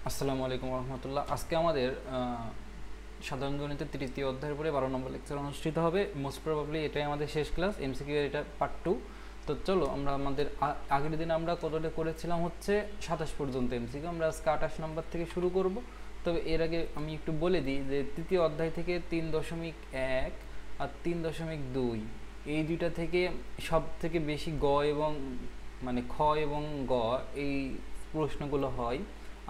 আসসালামু আলাইকুম রহমতুল্লাহ। আজকে আমাদের সাধারণ গণিতের তৃতীয় অধ্যায়ের পরে 12 নম্বর লেকচার অনুষ্ঠিত হবে। মোস্ট প্রবাবলি এটাই আমাদের শেষ ক্লাস, এমসিকিউ এর এটা পার্ট 2। তো চলো আমরা আমাদের আগের দিন আমরা কতটা করেছিলাম হচ্ছে 27 পর্যন্ত এমসিকিউ, আমরা আজকে 28 নম্বর থেকে শুরু করব। তবে এর আগে আমি একটু বলে দিই যে তৃতীয় অধ্যায় থেকে 3.1 আর 3.2 এই দুইটা থেকে সব থেকে বেশি গ এবং মানে খ এবং গ এই প্রশ্নগুলো হয়।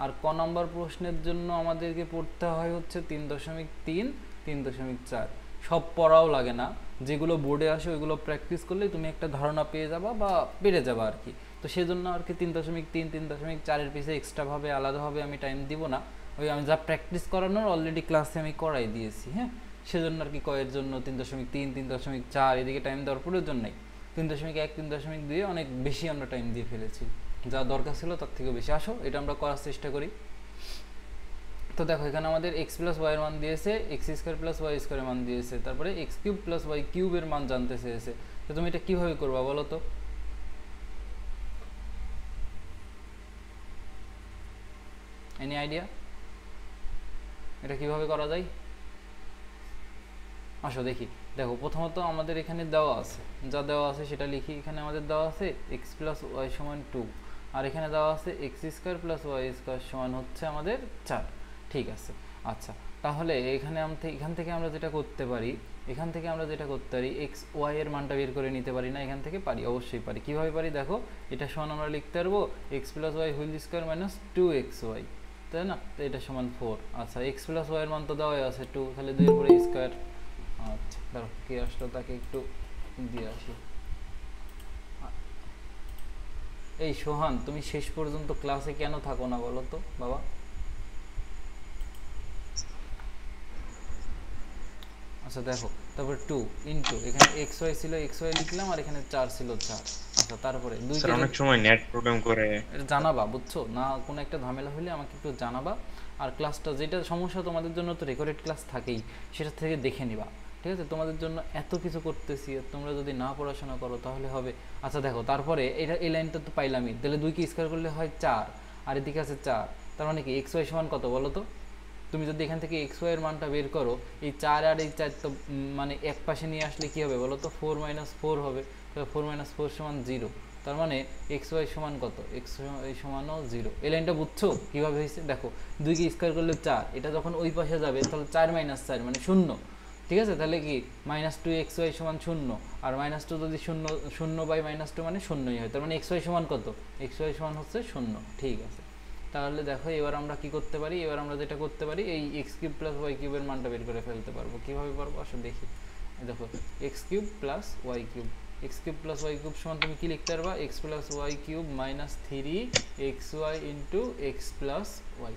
আর ক নম্বর প্রশ্নের জন্য আমাদেরকে পড়তে হয় হচ্ছে 3.3, 3.4। সব পড়াও লাগে না, যেগুলো বোর্ডে আসে ওইগুলো প্র্যাকটিস করলে তুমি একটা ধারণা পেয়ে যাবা বা পেরে যাবা আর কি। তো সেজন্য আর কি 3.3, 3.4-এর পিছিয়ে এক্সট্রাভাবে আলাদাভাবে আমি টাইম দিব না। ওই আমি যা প্র্যাকটিস করানোর অলরেডি ক্লাসে আমি করাই দিয়েছি। হ্যাঁ, সেজন্য আর কি কয়ের জন্য 3.3, 3.4 এদিকে টাইম দেওয়ার প্রয়োজন নেই। 3.1, 3.2 অনেক বেশি আমরা টাইম দিয়ে ফেলেছি, যা দরকার ছিল তার থেকেও বেশি। আসো এটা আমরা করার চেষ্টা করি। তো দেখো এখানে আমাদের এক্স প্লাস ওয়াই এর মান দিয়েছে, এক্স স্কোয়ার প্লাস ওয়াই স্কোয়ারের মান দিয়েছে, তারপরে এক্স কিউব প্লাস ওয়াই কিউবের মান জানতে চেয়েছে। তো তুমি এটা কিভাবে করবা বলো তো? এনি আইডিয়া এটা কিভাবে করা যায়? আসো দেখি। দেখো প্রথমত আমাদের এখানে দেওয়া আছে, যা দেওয়া আছে সেটা লিখি। এখানে আমাদের দেওয়া আছে এক্স প্লাস ওয়াই সমান 2, আর এখানে দেওয়া আছে x square plus y square সমান হচ্ছে আমাদের 4। ঠিক আছে, আচ্ছা। তাহলে এখান থেকে আমরা যেটা করতে পারি, এক্স ওয়াই এর মানটা বের করে নিতে পারি না? এখান থেকে পারি, অবশ্যই পারি। কীভাবে পারি দেখো, এটা সমান আমরা লিখতে পারবো x plus y whole square minus 2xy, তাই না? তো এটা সমান 4। আচ্ছা, এক্স প্লাস ওয়াই এর মান তো দেওয়াই আছে 2, তাহলে 2 এর পরে স্কোয়ার। আচ্ছা ধরো কে আসলো, তাকে একটু দিয়ে আসি। এই সোহান, তুমি শেষ পর্যন্ত ক্লাসে কেন থাকো না বলো তো বাবা? আচ্ছা দেখো, তারপর 2 ইন্টু এখানে এক্স ওয়াই ছিল, এক্স ওয়াই লিখলাম, আর এখানে 4 ছিল 4। আচ্ছা তারপরে স্যার দুইকে অনেক সময় নেট প্রবলেম করে। এটা জানাবা, বুঝছো না? কোনো একটা ঝামেলা হলে আমাকে একটু জানাবা। আর ক্লাসটা যেটা সমস্যা তোমাদের জন্য তো রেকর্ডেড ক্লাস থাকেই, সেটা থেকে দেখে নিবা। ঠিক আছে, তোমাদের জন্য এত কিছু করতেছি, তোমরা যদি না পড়াশোনা করো তাহলে হবে? আচ্ছা দেখো, তারপরে এটা এই লাইনটা তো পাইলামই, তাহলে 2কে স্কোয়ার করলে হয় 4, আর এদিকে আছে 4। তার মানে কি এক্স ওয়াই সমান কত বলো তো? তুমি যদি এখান থেকে এক্স ওয়াই এর মানটা বের করো, এই 4 আর এই 4 তো মানে এক পাশে নিয়ে আসলে কি হবে বলো তো? 4 - 4 হবে। তাহলে 4 - 4 সমান 0। তার মানে এক্স ওয়াই সমান কত? এক্স ওয়াই সমানও 0। এই লাইনটা বুঝছো কীভাবে হয়েছে? দেখো 2কে স্কোয়ার করলে 4, এটা যখন ওই পাশে যাবে তাহলে 4 - 4 মানে 0। ঠিক আছে, তাহলে কি -2xy সমান 0, আর -2 যদি 0, 0/-2 মানে 0ই হয়। তার মানে এক্স ওয়াই সমান কত? এক্স ওয়াই সমান হচ্ছে 0। ঠিক আছে, তাহলে দেখো এবার আমরা কি করতে পারি, এবার আমরা যেটা করতে পারি এই এক্স কিউব প্লাস ওয়াই কিউবের মানটা বের করে ফেলতে পারবো। কীভাবে পারবো আসলে দেখি। দেখো x cube plus Y cube, x cube plus Y cube সমান তুমি কি লিখতে পারবা? X plus Y cube minus 3xy into x plus y.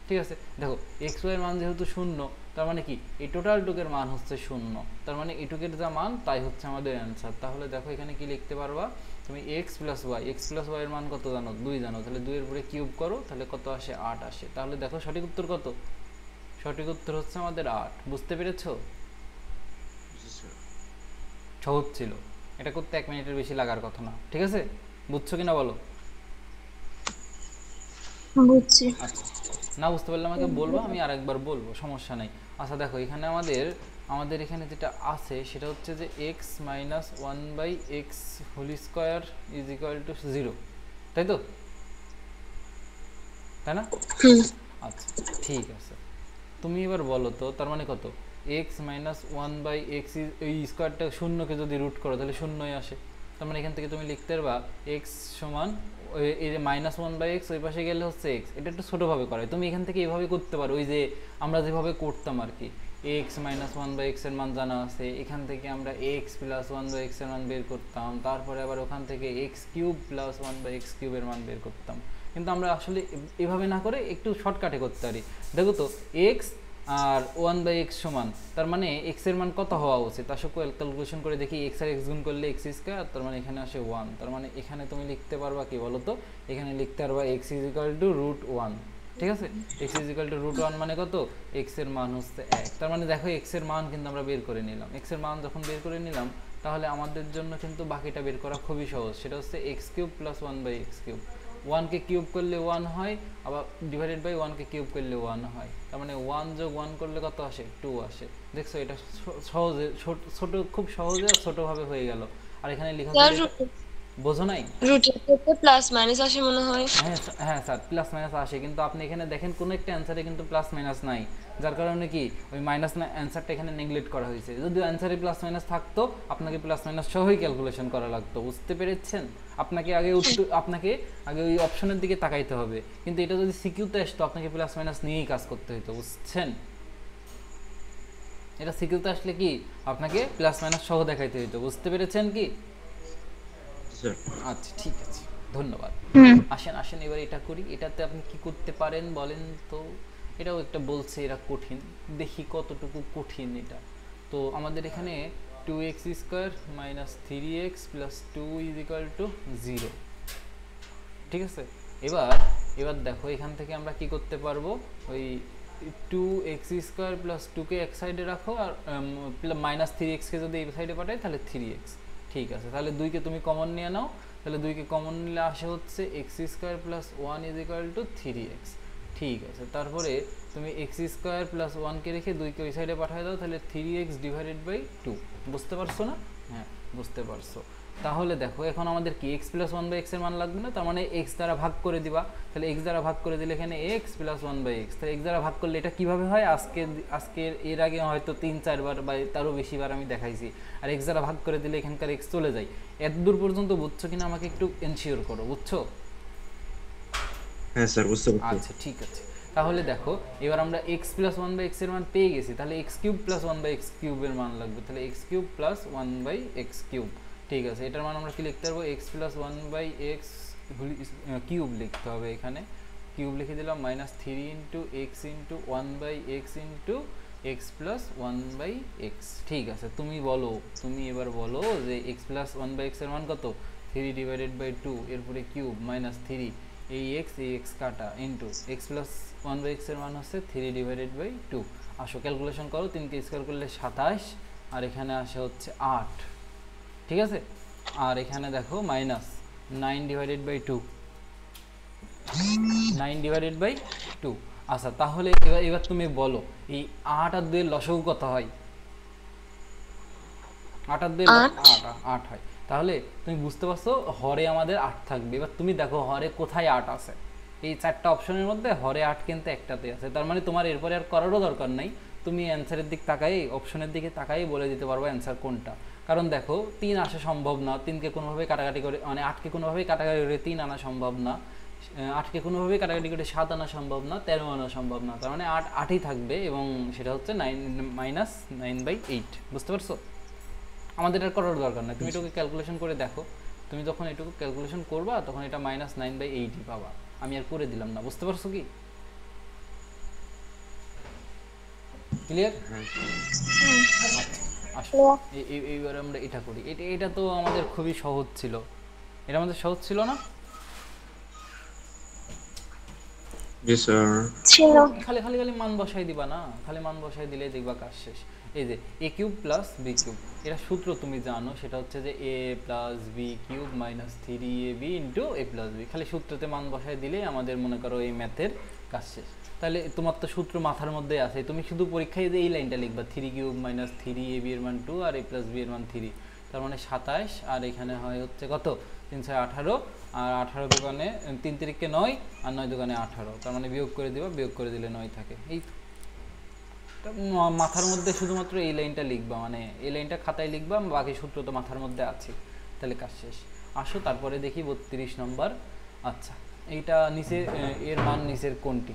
ঠিক আছে, দেখো এক্স ওয়াই এর মান যেহেতু 0, তার মানে কি এই টোটাল টুকের মান হচ্ছে 0। তার মানে এটুকের যা মান তাই হচ্ছে আমাদের অ্যান্সার। তাহলে দেখো এখানে কি লিখতে পারবা তুমি? এক্স প্লাস ওয়াই এর মান কত জানো? 2 জানো। তাহলে 2 এর উপরে কিউব করো, তাহলে কত আসে? 8 আসে। তাহলে দেখো সঠিক উত্তর কত? সঠিক উত্তর হচ্ছে আমাদের 8। বুঝতে পেরেছো? জি স্যার। সহজ ছিল, এটা করতে 1 মিনিটের বেশি লাগার কথা না। ঠিক আছে, বুঝছো কিনা বলো? বুঝছি। আচ্ছা, না বুঝতে পারলে আমাকে বলবো, আমি আরেকবার বলবো, সমস্যা নেই। আচ্ছা দেখো এখানে আমাদের এখানে যেটা আছে সেটা হচ্ছে যে x minus 1/x whole square is equal to 0, তাই তো? তাই না? হুম। আচ্ছা ঠিক আছে, তুমি এবার বলো তো তার মানে কত? এক্স মাইনাস 1/x এই স্কোয়ারটা শূন্যকে যদি রুট করো তাহলে শূন্যই আসে। তার মানে এখান থেকে তুমি লিখতে পারবা এক্স সমান এই যে -1/x ওই পাশে গেলে হচ্ছে এক্স। এটা একটু ছোটোভাবে করায়, তুমি এখান থেকে এইভাবে করতে পারো, ওই যে আমরা যেভাবে করতাম আর কি। এক্স মাইনাস 1/x এর মান জানা আছে, এখান থেকে আমরা এক্স প্লাস 1/x এর মান বের করতাম, তারপরে আবার ওখান থেকে এক্স কিউব প্লাস 1/x কিউবের মান বের করতাম। কিন্তু আমরা আসলে এভাবে না করে একটু শর্টকাটে করতে পারি। দেখো তো এক্স আর 1/x সমান, তার মানে এক্স এর মান কত হওয়া উচিত? আসলে ক্যালকুলেশন করে দেখি, এক্স আর এক্স গুণ করলে এক্স স্কোয়ার, তার মানে এখানে আসে 1। তার মানে এখানে তুমি লিখতে পারবা কি বলো তো? এখানে লিখতে পারবা এক্স ইজ ইকুয়াল টু √1। ঠিক আছে, এক্স ইজ ইকুয়াল টু √1 মানে কত? এক্স এর মান হচ্ছে 1। তার মানে দেখো এক্স এর মান কিন্তু আমরা বের করে নিলাম। এক্স এর মান যখন বের করে নিলাম, তাহলে আমাদের জন্য কিন্তু বাকিটা বের করা খুবই সহজ। সেটা হচ্ছে x cube plus 1/x cube. 1 K cube করলে 1 হয়, আবার ডিভাইডেড বাই 1 কে কিউব করলে 1 হয়, তার মানে 1 যোগ 1 করলে কত আসে? 2 আসে। দেখছো এটা সহজে ছোট, খুব সহজে আর ছোটভাবে হয়ে গেল। আর এখানে লেখা ছিল এটা, বোঝো নাই? রুটের ক্ষেত্রে প্লাস মাইনাস আসে মনে হয়। হ্যাঁ হ্যাঁ স্যার, প্লাস মাইনাস আসে, কিন্তু আপনি এখানে দেখেন কোনো একটা অ্যান্সারে কিন্তু প্লাস মাইনাস নাই, যার কারণে কি ওই মাইনাস না অ্যান্সারটা এখানে নেগলেক্ট করা হয়েছে। যদি অ্যান্সারে প্লাস মাইনাস থাকতো আপনাকে প্লাস মাইনাস সহই ক্যালকুলেশন করা লাগতো, বুঝতে পেরেছেন? আপনাকে আগে ওই অপশনের দিকে তাকাইতে হবে, কিন্তু এটা যদি সিকিউতে আসতো আপনাকে প্লাস মাইনাস নিয়েই কাজ করতে হতো, বুঝছেন? এটা সিকিউতে আসলে কি আপনাকে প্লাস মাইনাস সহ দেখাইতে হতো, বুঝতে পেরেছেন কি? স্যার আচ্ছা ঠিক আছে, ধন্যবাদ। আসেন এবার এটা করি। এটাতে আপনি কি করতে পারেন বলেন তো? এটাও একটা বলছে এরা কঠিন, দেখি কতটুকু কঠিন এটা। তো আমাদের এখানে 2x² - 3x + 2 = 0, ঠিক আছে? এবার দেখো এখান থেকে আমরা কি করতে পারবো, ওই 2x² + 2 কে এক সাইডে রাখো, আর -3x কে যদি এই সাইডে পাঠাই তাহলে 3x। ঠিক আছে, তাহলে 2 কে তুমি কমন নিয়ে নাও, তাহলে 2 কে কমন নিলে আসে হচ্ছে x² + 1 = 3x। ঠিক আছে, তারপরে তুমি x² + 1 কে রেখে 2 কে ওই সাইডে পাঠিয়ে দাও, তাহলে 3x / 2। বুঝতে পারছো না? হ্যাঁ বুঝতে পারছো। তাহলে দেখো এখন আমাদের কি x + 1/x এর মান লাগবে না, তার মানে x দ্বারা ভাগ করে দিবা। তাহলে x দ্বারা ভাগ করে দিলে এখানে x + 1/x, তাহলে x দ্বারা ভাগ করলে এটা কিভাবে হয়, আজকের এর আগে হয়তো 3-4 বার বা তারও বেশি বার আমি দেখাইছি। আর x দ্বারা ভাগ করে দিলে এখানকার x চলে যায়। এত দূর পর্যন্ত বুঝছো কিনা আমাকে একটু এনশিওর করো, বুঝছো? হ্যাঁ স্যার বুঝতে পারছি। আচ্ছা ঠিক আছে, তাহলে দেখো এবার আমরা x + 1/x এর মান পেয়ে গেছি, তাহলে x³ + 1/x³ এর মান লাগবে, তাহলে x³ + 1/x³। ঠিক আছে, এটার মান আমরা কি লিখতে পারবো, x + 1/x³ লিখতে হবে। এখানে কিউব লিখে দিলাম, -3 × x × 1/x × x + 1/x। ঠিক আছে, তুমি এবার বলো যে x + 1/x এর মান কত? 3/2 এরপরে কিউব -3, এই x কাটা ইন্টু x + 1/x এর মান হচ্ছে 3/2। আসো ক্যালকুলেশন করো, 3 কে স্কয়ার করলে 27, আর এখানে আসে হচ্ছে 8। ঠিক আছে, আর এখানে দেখো -9/2, 9/2। আচ্ছা তাহলে এবার তুমি বলো এই 8 আর 2 এর লসাগু কত হয়? 8 আর 2 8 হয়। তাহলে তুমি বুঝতে পারছো হরে আমাদের 8 থাকবে। এবার তুমি দেখো হরে কোথায় 8 আছে, এই 4টা অপশনের মধ্যে হরে 8 কিন্তু একটাতে আছে, তার মানে তোমার এরপরে আর করারও দরকার নাই, তুমি অ্যান্সারের দিক তাকাই, অপশনের দিকে তাকাই বলে দিতে পারবো অ্যান্সার কোনটা। কারণ দেখো 3 আসা সম্ভব না, 3কে কোনোভাবে কাটাকাটি করে, মানে 8কে কোনোভাবেই কাটাকাটি করে 3 আনা সম্ভব না, 8কে কোনোভাবেই কাটাকাটি করে 7 আনা সম্ভব না, 13 আনা সম্ভব না, তার মানে 8ই থাকবে, এবং সেটা হচ্ছে 9/8। বুঝতে পারছো? আমাদের আর করার দরকার নাই, তুমি এটুকু ক্যালকুলেশন করে দেখো, তুমি যখন এটুকু ক্যালকুলেশন করবা তখন এটা -9/8 পাবা। আমি আর করে দিলাম না, বুঝতে পারছো কি? ক্লিয়ার? আসো এইবার আমরা এটা করি। এটা তো আমাদের খুবই সহজ ছিল, এটা আমাদের সহজ ছিল না? জি স্যার। ছিল। খালি খালি খালি মান বসাই দিবা না, খালি মান বসাই দিলেই দেখবা কাজ শেষ। এই যে a³ + b³ এটা সূত্র তুমি জানো, সেটা হচ্ছে যে a + b³ - 3ab × a + b। খালি সূত্রতে মান বসাই দিলেই আমাদের মনে করো এই ম্যাথের কাজ শেষ। তাহলে তোমার তো সূত্র মাথার মধ্যে আছে, তুমি শুধু পরীক্ষায় যে এই লাইনটা লিখবা 3³ - 3ab এর মান 2 আর a + b এর মান 3, তার মানে 27, আর এখানে হয় হচ্ছে কত 3 × 18, আর 18 দোকানে 3 × 9, আর 9 দোকানে 18, তার মানে বিয়োগ করে দিবা, বিয়োগ করে দিলে 9 থাকে। এই মাথার মধ্যে শুধুমাত্র এই লাইনটা লিখবা, মানে এই লাইনটা খাতায় লিখবা, বাকি সূত্র তো মাথার মধ্যে আছে, তাহলে কাজ শেষ। আসো তারপরে দেখি 32 নম্বর। আচ্ছা এইটা নিচে, এর মান নিচের কোনটি?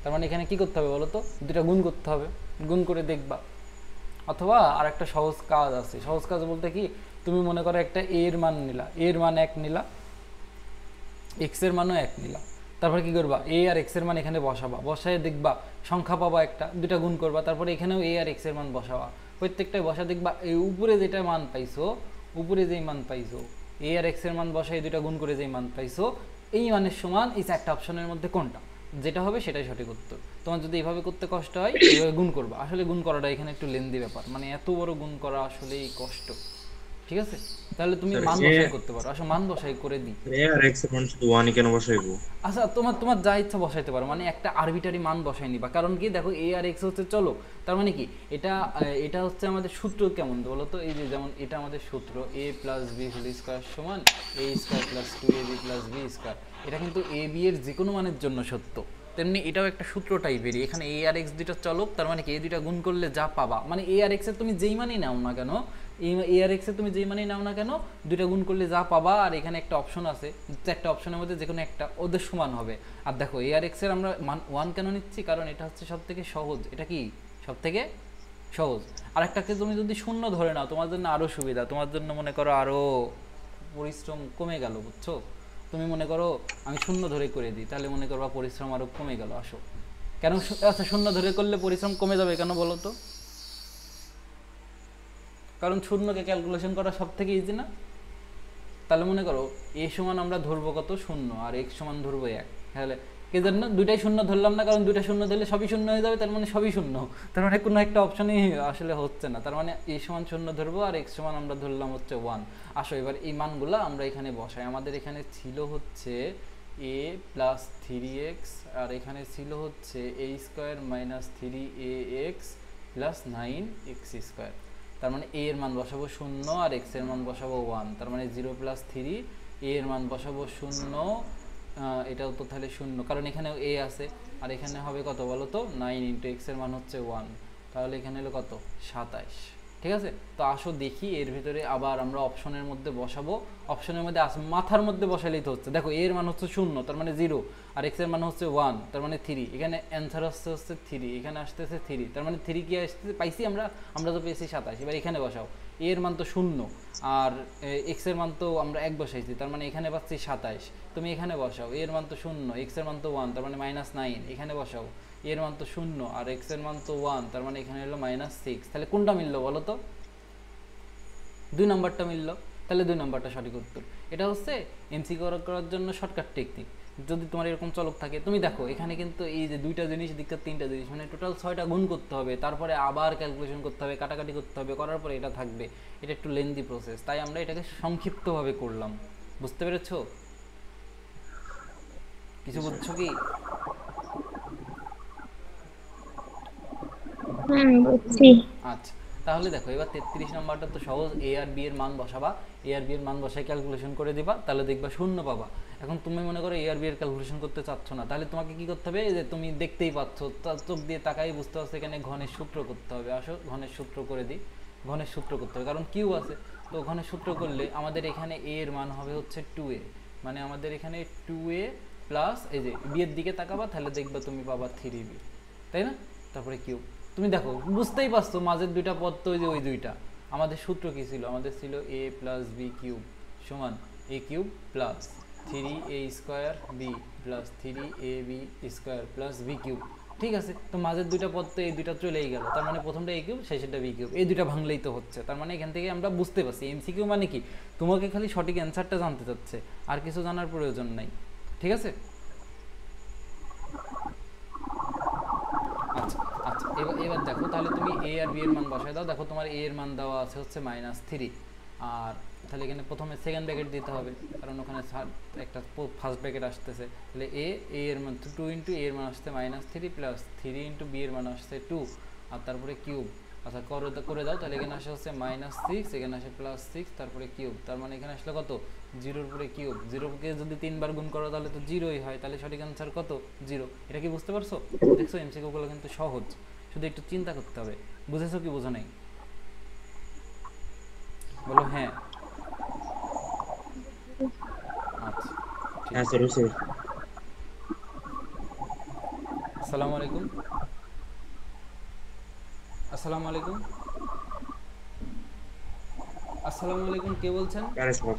তার মানে এখানে কি করতে হবে বলো তো, দুটা গুণ করতে হবে, গুণ করে দেখবা। অথবা আর একটা সহজ কাজ আছে, সহজ কাজ বলতে কি, তুমি মনে করো একটা এর মান নিলা, এর মান 1 নিলা, এক্স এর মানও 1 নিলা, তারপরে কি করবা, এ আর এক্স এর মান এখানে বসাবা, বসায় দেখবা সংখ্যা পাবা একটা, দুটা গুণ করবা, তারপরে এখানেও এ আর এক্স এর মান বসাবা, প্রত্যেকটাই বসা দেখবা এই উপরে যেটা মান পাইছো, উপরে যেই মান পাইছো এ আর এক্স এর মান বসাই দুটা গুণ করে যেই মান পাইছো, এই মানের সমান এই 4টা অপশনের মধ্যে কোনটা, যেটা হবে সেটাই সঠিক উত্তর। তোমার যদি এইভাবে করতে কষ্ট হয় এইভাবে গুণ করবা, আসলে গুণ করাটা এখানে একটু লেন্দি ব্যাপার, মানে এত বড় গুণ করা আসলেই কষ্ট, ঠিক আছে, তাহলে তুমি স্যার মান এ বসাই করতে পারো। আসো মান বসাই করে দিই। এ আর এক্স এর মান শুধু 1 কেন বসাইবো? আচ্ছা, তোমার তোমার যা ইচ্ছা বসাইতে পারো, মানে একটা আরবিটারি মান বসাই নিবা। কারণ কি দেখো, এ আর এক্স হচ্ছে চলো, তার মানে কি এটা এটা হচ্ছে আমাদের সূত্র কেমন বলো তো? এই যে যেমন এটা আমাদের সূত্র এ প্লাস বি হোল স্কোয়ার সমান এ স্কোয়ার প্লাস টু এ বি প্লাস বি স্কোয়ার। এটা কিন্তু এ বি এর যে কোনো মানের জন্য সত্য। তেমনি এটাও একটা সূত্র টাইপেরই। এখানে এ আর এক্স দুইটা চলক, তার মানে কি এই দুইটা গুণ করলে যা পাবা, মানে এ আর এক্সের তুমি যেই মানই নাও না কেন, এ আর এক্সের তুমি যেই মানই নাও না কেন, দুইটা গুণ করলে যা পাবা। আর এখানে একটা অপশন আছে, একটা অপশনের মধ্যে যে কোনো একটা ওদের সমান হবে। আর দেখো এ আর এক্সের আমরা মান 1 কেন নিচ্ছি? কারণ এটা হচ্ছে সব থেকে সহজ। এটা কি সব থেকে সহজ। আর একটাকে তুমি যদি শূন্য ধরে নাও, তোমার জন্য আরও সুবিধা, তোমার জন্য মনে করো আরও পরিশ্রম কমে গেল, বুঝছো? তুমি মনে করো আমি শূন্য ধরে করে দিই, তাহলে মনে করবা পরিশ্রম আরও কমে গেল। আসো কেন? আচ্ছা, শূন্য ধরে করলে পরিশ্রম কমে যাবে কেন বলো তো? কারণ শূন্যকে ক্যালকুলেশন করা সব থেকে ইজি না? তাহলে মনে করো এ সমান আমরা ধরবো কত? শূন্য। আর এক্স সমান ধরবো 1। তাহলে কে জন্য দুইটাই শূন্য ধরলাম না? কারণ দুইটা শূন্য দিলে সবই শূন্য হয়ে যাবে, তার মানে সবই শূন্য। তার মানে কোনো একটা অপশনই আসলে হচ্ছে না। তার মানে এ সমান শূন্য ধরবো, আর এক্স সমান আমরা ধরলাম হচ্ছে 1। আসো এবার এই মানগুলো আমরা এখানে বসাই। আমাদের এখানে ছিল হচ্ছে এ প্লাস 3x, আর এখানে ছিল হচ্ছে এ square minus 3ax plus 9x²। তার মানে এ এর মান বসাবো 0, আর এক্স এর মান বসাবো 1। তার মানে 0 প্লাস 3, এ এর মান বসাবো 0, এটাও তো তাহলে 0, কারণ এখানেও এ আছে। আর এখানে হবে কত বলো তো? 9 ইন্টু এক্স এর মান হচ্ছে 1, তাহলে এখানে হলো কত? 27। ঠিক আছে, তো আসো দেখি এর ভিতরে আবার আমরা অপশনের মধ্যে বসাবো। অপশনের মধ্যে মাথার মধ্যে বসালেই তো হচ্ছে। দেখো এর মান হচ্ছে 0, তার মানে 0, আর এক্স এর মান হচ্ছে 1, তার মানে 3। এখানে অ্যান্সার হচ্ছে 3, এখানে আসতেছে 3, তার মানে 3 কি আসতে পাইছি আমরা? আমরা তো পেয়েছি 27। এবার এখানে বসাও, এর মান তো 0, আর এক্স এর মান তো আমরা 1 বসাইছি, তার মানে এখানে পাচ্ছি 27। তুমি এখানে বসাও, এর মান তো 0, এক্স এর মান তো 1, তার মানে -9। এখানে বসাও, এর মান তো 0, আর এক্স এর মান তো 1, তার মানে এখানে হলো -6। তাহলে কোনটা মিললো বলো তো? 2 নম্বরটা মিললো। তাহলে 2 নম্বরটা সঠিক উত্তর। এটা হচ্ছে এমসিকিউ করার জন্য শর্টকাট টেকনিক। যদি তোমার এরকম চলক থাকে, তুমি দেখো এখানে কিন্তু এই যে দুইটা জিনিস দিকটা 3টা জিনিস, মানে টোটাল 6টা গুণ করতে হবে, তারপরে আবার ক্যালকুলেশন করতে হবে, কাটাকাটি করতে হবে, করার পরে এটা থাকবে। এটা একটু লেন্দি প্রসেস, তাই আমরা এটাকে সংক্ষিপ্তভাবে করলাম। বুঝতে পেরেছো? কিছু বুঝছো কি? বুঝছি। আচ্ছা, তাহলে দেখো এবার 33 নাম্বারটা তো সহজ। এ আর বি এর মান বসাবা, এ আর বি এর মান বসায় ক্যালকুলেশন করে দিবা, তাহলে দেখবা 0 পাবা। এখন তুমি মনে করো এ আর বি এর ক্যালকুলেশন করতে চাচ্ছ না, তাহলে তোমাকে কি করতে হবে? যে তুমি দেখতেই পাচ্ছ, চোখ দিয়ে তাকাই বুঝতে পারছো এখানে ঘনের সূত্র করতে হবে। আসো ঘনের সূত্র করে দিই। ঘনের সূত্র করতে হবে, কারণ কিউ আছে। তো ঘনের সূত্র করলে আমাদের এখানে এ এর মান হবে হচ্ছে 2a, মানে আমাদের এখানে 2a প্লাস এই যে বি এর দিকে তাকাবা, তাহলে দেখবা তুমি পাবা 3b, তাই না? তারপরে কিউব। তুমি দেখো বুঝতেই পারছো মাঝের দুইটা পদ তো ওই যে ওই দুইটা। আমাদের সূত্র কি ছিল? আমাদের ছিল a প্লাস বি কিউব সমান a cube plus 3a² b plus 3ab² plus B cube. ঠিক আছে, তো মাঝের দুইটা পদ তো এই দুইটা চলেই গেল, তার মানে প্রথমটা a কিউব, শেষেরটা বি কিউব। এই দুইটা ভাঙলেই তো হচ্ছে। তার মানে এখান থেকে আমরা বুঝতে পারছি এমসিকিউ মানে কি, তোমাকে খালি সঠিক অ্যান্সারটা জানতে চাচ্ছে, আর কিছু জানার প্রয়োজন নাই। ঠিক আছে? আচ্ছা আচ্ছা, এবার দেখো তাহলে তুমি এ আর বি এর মান বসায় দাও। দেখো তোমার এ এর মান দেওয়া আছে হচ্ছে -3, আর তাহলে এখানে প্রথমে সেকেন্ড ব্র্যাকেট দিতে হবে, কারণ ওখানে একটা ফার্স্ট ব্র্যাকেট আসতেছে। তাহলে এ এর মান 2 ইন্টু এ এর মান আসছে -3 প্লাস 3 ইন্টু বি এর মান আসছে 2, আর তারপরে কিউব। আচ্ছা করে দাও, তাহলে এখানে আসে হচ্ছে -6, এখানে আসে +6, তারপরে কিউব। তার মানে এখানে আসলে কত? 0 উপরে কিউব। 0কে যদি 3 বার গুণ করো তাহলে তো 0ই হয়, তাহলে সঠিক অ্যান্সার কত? 0। এটা কি বুঝতে পারছো? দেখছো এমসিকিউ গুলো কিন্তু সহজ, শুধু একটু চিন্তা করতে হবে। বুঝেছো কি বোঝো নাই? বলো হ্যাঁ। আচ্ছা, হ্যাঁ স্যার বুঝছি। আসসালামু আলাইকুম। আসসালামু আলাইকুম। আসসালামু আলাইকুম, কে বলছেন? আরে স্যার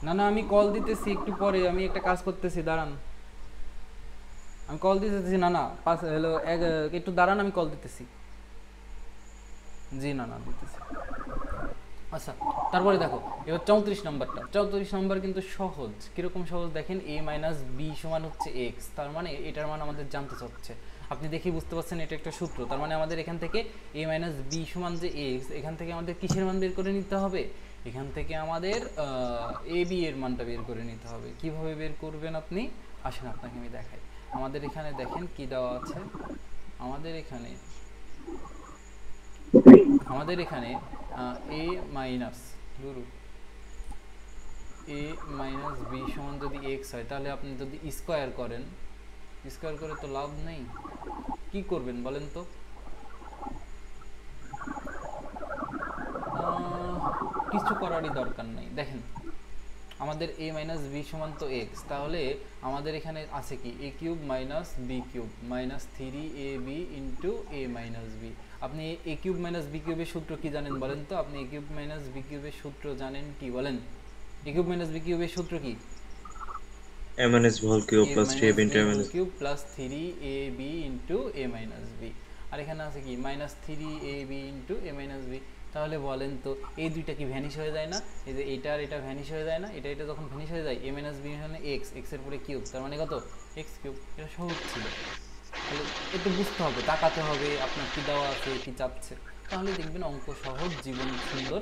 না না, আমি কল দিতেছি একটু পরে, আমি একটা কাজ করতেছি, দাঁড়ান। আমি কল দিতেছি। না না, একটু দাঁড়ান, আমি কল দিতেছি। জি না না, দিতেছি। আচ্ছা, তারপরে দেখো এবার 34 নম্বরটা। 34 নম্বর কিন্তু সহজ। কিরকম সহজ দেখেন, a মাইনাস বি সমান হচ্ছে এক্স, তার মানে এটার মান আমাদের জানতে চাচ্ছে। আপনি দেখি বুঝতে পারছেন এটা একটা সূত্র। তার মানে আমাদের এখান থেকে a মাইনাস বি সমান যে এক্স, এখান থেকে আমাদের কিসের মান বের করে নিতে হবে? এখান থেকে আমাদের এ বি এর মানটা বের করে নিতে হবে। কিভাবে বের করবেন আপনি? আসেন আপনাকে আমি দেখাই। আমাদের এখানে দেখেন কি দেওয়া আছে। আমাদের এখানে এ মাইনাস এ মাইনাস বি সমান যদি এক্স হয়, তাহলে আপনি যদি স্কোয়ার করেন, স্কোয়ার করে তো লাভ নেই। কি করবেন বলেন তো? কিছু করারই দরকার নাই। দেখেন আমাদের a মাইনাস বি সমান তো এক্স, তাহলে আমাদের এখানে আছে কি a cube minus b cube minus 3ab into a minus b. আপনি a কিউব মাইনাস বি কিউবের সূত্র কি জানেন বলেন তো? আপনি a কিউব মাইনাস বি কিউবের সূত্র জানেন কি বলেন? a কিউব মাইনাস বি কিউবের সূত্র কি? a minus whole cube plus 3ab into a minus cube plus 3ab into a minus B. আর এখানে আছে কি minus 3ab into a minus B. তাহলে বলেন তো এই দুইটা কি ভ্যানিশ হয়ে যায় না? এই যে এইটা আর এটা ভ্যানিশ হয়ে যায় না? এটা এটা যখন ভ্যানিশ হয়ে যায়, a মাইনাস বি মানে এক্স, এক্স এর পরে কিউব, তার মানে কত? X cube. এটা সহজ ছিল। তাহলে একটু বুঝতে হবে, তাকাতে হবে আপনার কি দেওয়া আছে, কি চাচ্ছে, তাহলে দেখবেন অঙ্ক সহজ, জীবন সুন্দর,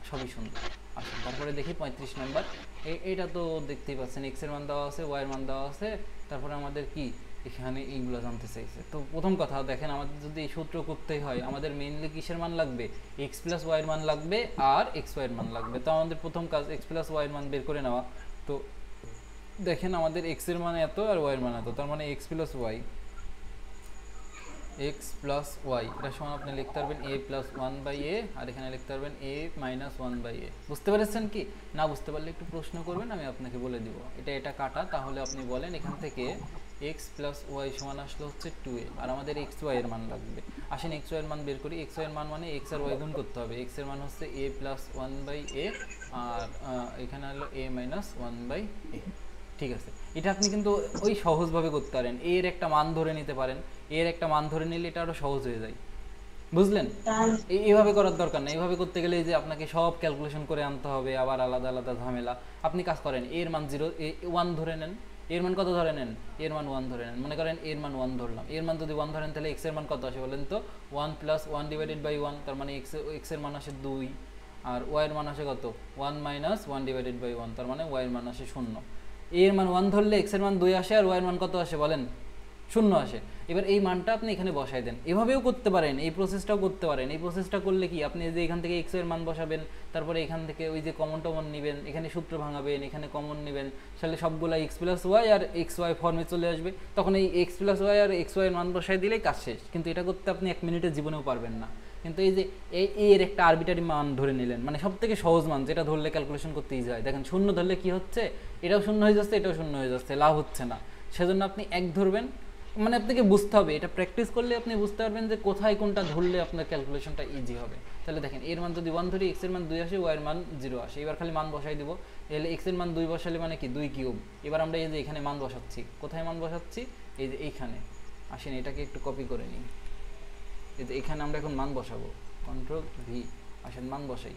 সবই সুন্দর। আচ্ছা, তারপরে দেখি 35 নাম্বার। এইটা তো দেখতেই পাচ্ছেন, এক্স এর মান দেওয়া আছে, ওয়াই এর মান দেওয়া আছে, তারপরে আমাদের কি এখানে এইগুলো জানতে চাইছে। তো প্রথম কথা দেখেন, আমাদের যদি এই সূত্র করতেই হয়, আমাদের মেইনলি কিসের মান লাগবে? এক্স প্লাস ওয়াই এর মান লাগবে আর এক্স ওয়াই এর মান লাগবে। তো আমাদের প্রথম কাজ এক্স প্লাস ওয়াই এর মান বের করে নেওয়া। তো দেখেন আমাদের এক্স এর মান এত আর ওয়াই এর মান এত, তার মানে x plus y, x plus y এটা সমান আপনি লিখতে পারবেন a plus one by a, আর এখানে লিখতে পারবেন a minus one by a. বুঝতে পেরেছেন কি? না বুঝতে পারলে একটু প্রশ্ন করবেন, আমি আপনাকে বলে দিব। এটা কাটা, তাহলে আপনি বলেন এখান থেকে এক্স প্লাস ওয়াই সমান আসলে হচ্ছে 2a, আর আমাদের এক্স ওয়াই এর মান লাগবে। আসেন এক্স ওয়াই এর মান বের করি। এক্স ওয়াই এর মান মানে এক্স আর ওয়াই গুণ করতে হবে। এক্স এর মান হচ্ছে এ প্লাস ওয়ান বাই এ, আর এখানে হলো এ মাইনাস ওয়ান বাই এ। ঠিক আছে, এটা আপনি কিন্তু ওই সহজভাবে করতে পারেন। এর একটা মান ধরে নিতে পারেন, এর একটা মান ধরে নিলে এটা আরো সহজ হয়ে যায়। বুঝলেন? এইভাবে করার দরকার নেই। এইভাবে করতে গেলে যে আপনাকে সব ক্যালকুলেশন করে আনতে হবে, আবার আলাদা আলাদা ঝামেলা। আপনি কাজ করেন, এর মান 1 ধরে নেন। এর মান কত ধরে নেন? এর মান 1 ধরে নেন। মনে করেন এর মান 1 ধরলাম। এর মান যদি 1 ধরেন, তাহলে এক্স এর মান কত আসে বলেন তো? 1 প্লাস 1 ডিভাইডেড বাই 1, তার মানে এক্স এর মান আসে 2, আর ওয়াই এর মান আসে কত? 1 মাইনাস 1 ডিভাইডেড বাই 1, তার মানে ওয়াই এর মান আসে 0। এর মান 1 ধরলে এক্স এর মান 2 আসে, আর ওয়াই এর মান কত আসে বলেন? 0 আসে। এবার এই মানটা আপনি এখানে বসাই দেন। এভাবেও করতে পারেন, এই প্রসেসটাও করতে পারেন। এই প্রসেসটা করলে কি, আপনি যে এখান থেকে এক্স এর মান বসাবেন, তারপরে এখান থেকে ওই যে কমন টমন নেবেন, এখানে সূত্র ভাঙাবেন, এখানে কমন নেবেন, তাহলে সবগুলা এক্স প্লাস ওয়াই আর এক্স ওয়াই ফর্মে চলে আসবে। তখন এই এক্স প্লাস ওয়াই আর এক্স ওয়াই এর মান বসাই দিলেই কাজ শেষ। কিন্তু এটা করতে আপনি 1 মিনিটের জীবনেও পারবেন না। কিন্তু এই যে এর একটা আরবিটারি মান ধরে নিলেন, মানে সব থেকে সহজ মান, যেটা ধরলে ক্যালকুলেশন করতেই যায়। দেখেন 0 ধরলে কি হচ্ছে? এটাও 0 হয়ে যাচ্ছে, এটাও 0 হয়ে যাচ্ছে, লাভ হচ্ছে না। সেজন্য আপনি 1 ধরবেন। মানে আপনাকে বুঝতে হবে, এটা প্র্যাকটিস করলে আপনি বুঝতে পারবেন যে কোথায় কোনটা ধরলে আপনার ক্যালকুলেশনটা ইজি হবে। তাহলে দেখেন এর মান যদি 1 ধরি, এক্স এর মান 2 আসে, ওয়াই এর মান 0 আসে। এবার খালি মান বসাই দিব। এলে এক্স এর মান 2 বসালে মানে কি 2 কিউব। এবার আমরা এই যে এখানে মান বসাচ্ছি, কোথায় মান বসাচ্ছি? এই যে এইখানে। আসেন এটাকে একটু কপি করে নিই। এই যে এখানে আমরা এখন মান বসাবো, কন্ট্রোল ভি। আসেন মান বসাই।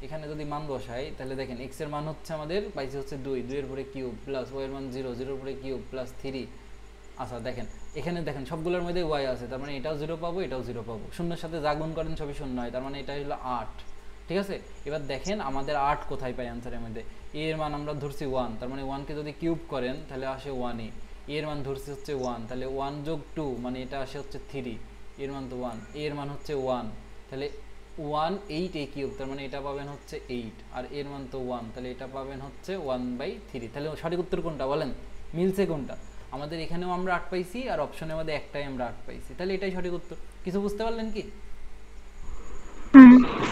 এখানে যদি মান বসাই, তাহলে দেখেন এক্স এর মান হচ্ছে আমাদের পাইছি হচ্ছে 2, 2 এর পরে কিউব, প্লাস ওয়াই এর মান 0, 0 এর পরে কিউব, প্লাস 3। আচ্ছা দেখেন এখানে দেখেন সবগুলোর মধ্যে ওয়াই আছে, তার মানে এটাও 0 পাবো, এটাও 0 পাবো। শূন্যের সাথে যা গুণ করেন সবই 0 হয়, তার মানে এটা হলো 8। ঠিক আছে, এবার দেখেন আমাদের 8 কোথায় পাই অ্যান্সারের মধ্যে? এর মান আমরা ধরছি 1, তার মানে 1 কে যদি কিউব করেন তাহলে আসে 1a। এর মান ধরছি হচ্ছে 1, তাহলে 1 যোগ 2 মানে এটা আসে হচ্ছে 3। এর মান তো 1, এর মান হচ্ছে 1, তাহলে 1 8a কিউব, তার মানে এটা পাবেন হচ্ছে 8, আর এর মান তো 1, তাহলে এটা পাবেন হচ্ছে 1/3। তাহলে সঠিক উত্তর কোনটা বলেন? মিলছে কোনটা? আমাদের এখানেও আমরা 8 পাইছি, আর অপশনের মধ্যে একটাই আমরা 8 পাইছি, তাহলে এটাই সঠিক উত্তর। কিছু বুঝতে পারলেন কি?